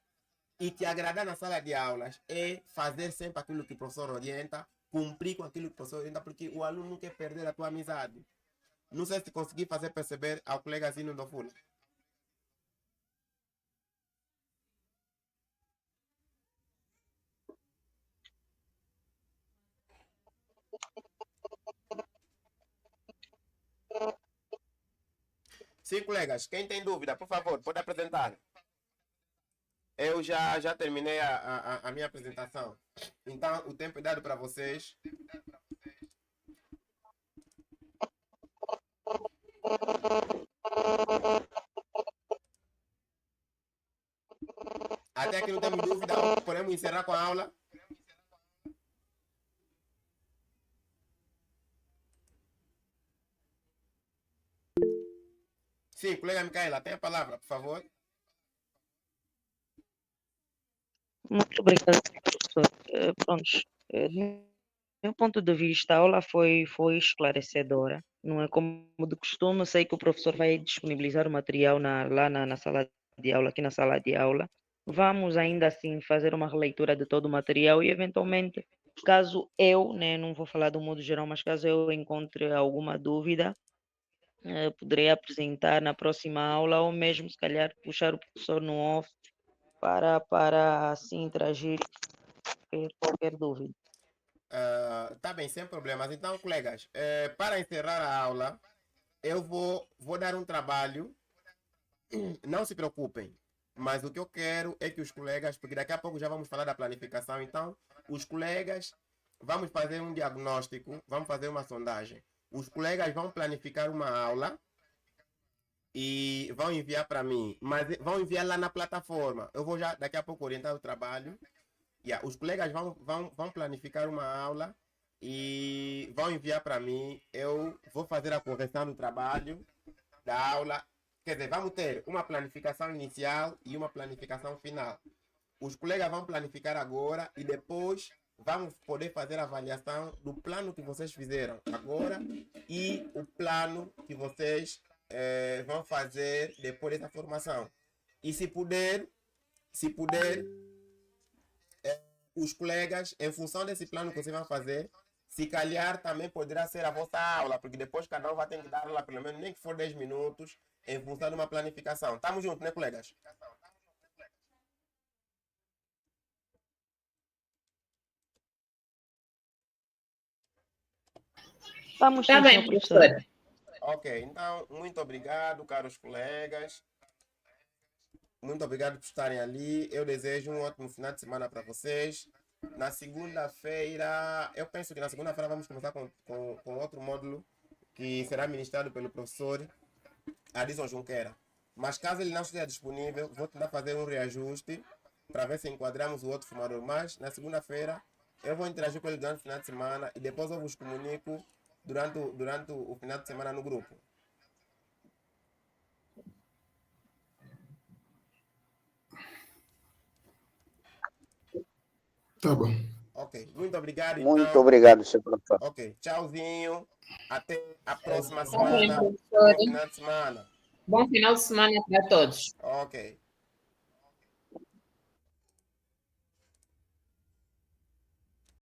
[SPEAKER 1] E te agradar na sala de aulas é fazer sempre aquilo que o professor orienta, cumprir com aquilo que o professor orienta, porque o aluno não quer perder a tua amizade. Não sei se consegui fazer perceber ao colegazinho do Fula. Sim, colegas, quem tem dúvida, por favor, pode apresentar. Eu já terminei a minha apresentação. Então, o tempo é dado para vocês. Até que não temos dúvida, podemos encerrar com a aula. Sim, colega Micaela, tem a palavra, por favor.
[SPEAKER 7] Muito obrigada, professor. Prontos, do meu ponto de vista, a aula foi esclarecedora. Não é como de costume, sei que o professor vai disponibilizar o material lá na sala de aula, aqui na sala de aula. Vamos ainda assim fazer uma releitura de todo o material e, eventualmente, caso eu, né, não vou falar do modo geral, mas caso eu encontre alguma dúvida, poderei apresentar na próxima aula ou mesmo, se calhar, puxar o professor no off para assim interagir qualquer dúvida.
[SPEAKER 1] Tá bem, sem problemas. Então, colegas, para encerrar a aula, eu vou dar um trabalho. Não se preocupem, mas o que eu quero é que os colegas, porque daqui a pouco já vamos falar da planificação, então, os colegas, vamos fazer um diagnóstico, vamos fazer uma sondagem. Os colegas vão planificar uma aula e vão enviar para mim, mas vão enviar lá na plataforma. Eu vou já daqui a pouco orientar o trabalho. Os colegas vão planificar uma aula e vão enviar para mim. Eu vou fazer a correção do trabalho da aula. Quer dizer, vamos ter uma planificação inicial e uma planificação final. Os colegas vão planificar agora e depois vamos poder fazer a avaliação do plano que vocês fizeram agora e o plano que vocês vão fazer depois dessa formação. E se puder, os colegas, em função desse plano que vocês vão fazer, se calhar também poderá ser a vossa aula, porque depois cada um vai ter que dar aula, pelo menos nem que for 10 minutos, em função de uma planificação. Estamos juntos, né, colegas?
[SPEAKER 7] Vamos
[SPEAKER 5] Tá
[SPEAKER 7] sim,
[SPEAKER 5] bem,
[SPEAKER 7] senhor professor.
[SPEAKER 5] professor.
[SPEAKER 1] Ok, então, muito obrigado, caros colegas. Muito obrigado por estarem ali. Eu desejo um ótimo final de semana para vocês. Na segunda-feira, eu penso que na segunda-feira vamos começar com outro módulo que será ministrado pelo professor Adson Junqueira. Mas caso ele não esteja disponível, vou tentar fazer um reajuste para ver se enquadramos o outro formador. Mas na segunda-feira eu vou interagir com ele durante o final de semana e depois eu vos comunico durante o final de semana no grupo.
[SPEAKER 6] Tá bom.
[SPEAKER 1] Ok, muito obrigado.
[SPEAKER 3] Muito
[SPEAKER 1] então.
[SPEAKER 3] obrigado, senhor professor.
[SPEAKER 1] Ok, tchauzinho. Até a próxima
[SPEAKER 5] Tá bem,
[SPEAKER 1] semana.
[SPEAKER 5] professor.
[SPEAKER 1] Bom final de semana.
[SPEAKER 5] Bom final de semana para todos.
[SPEAKER 1] Ok.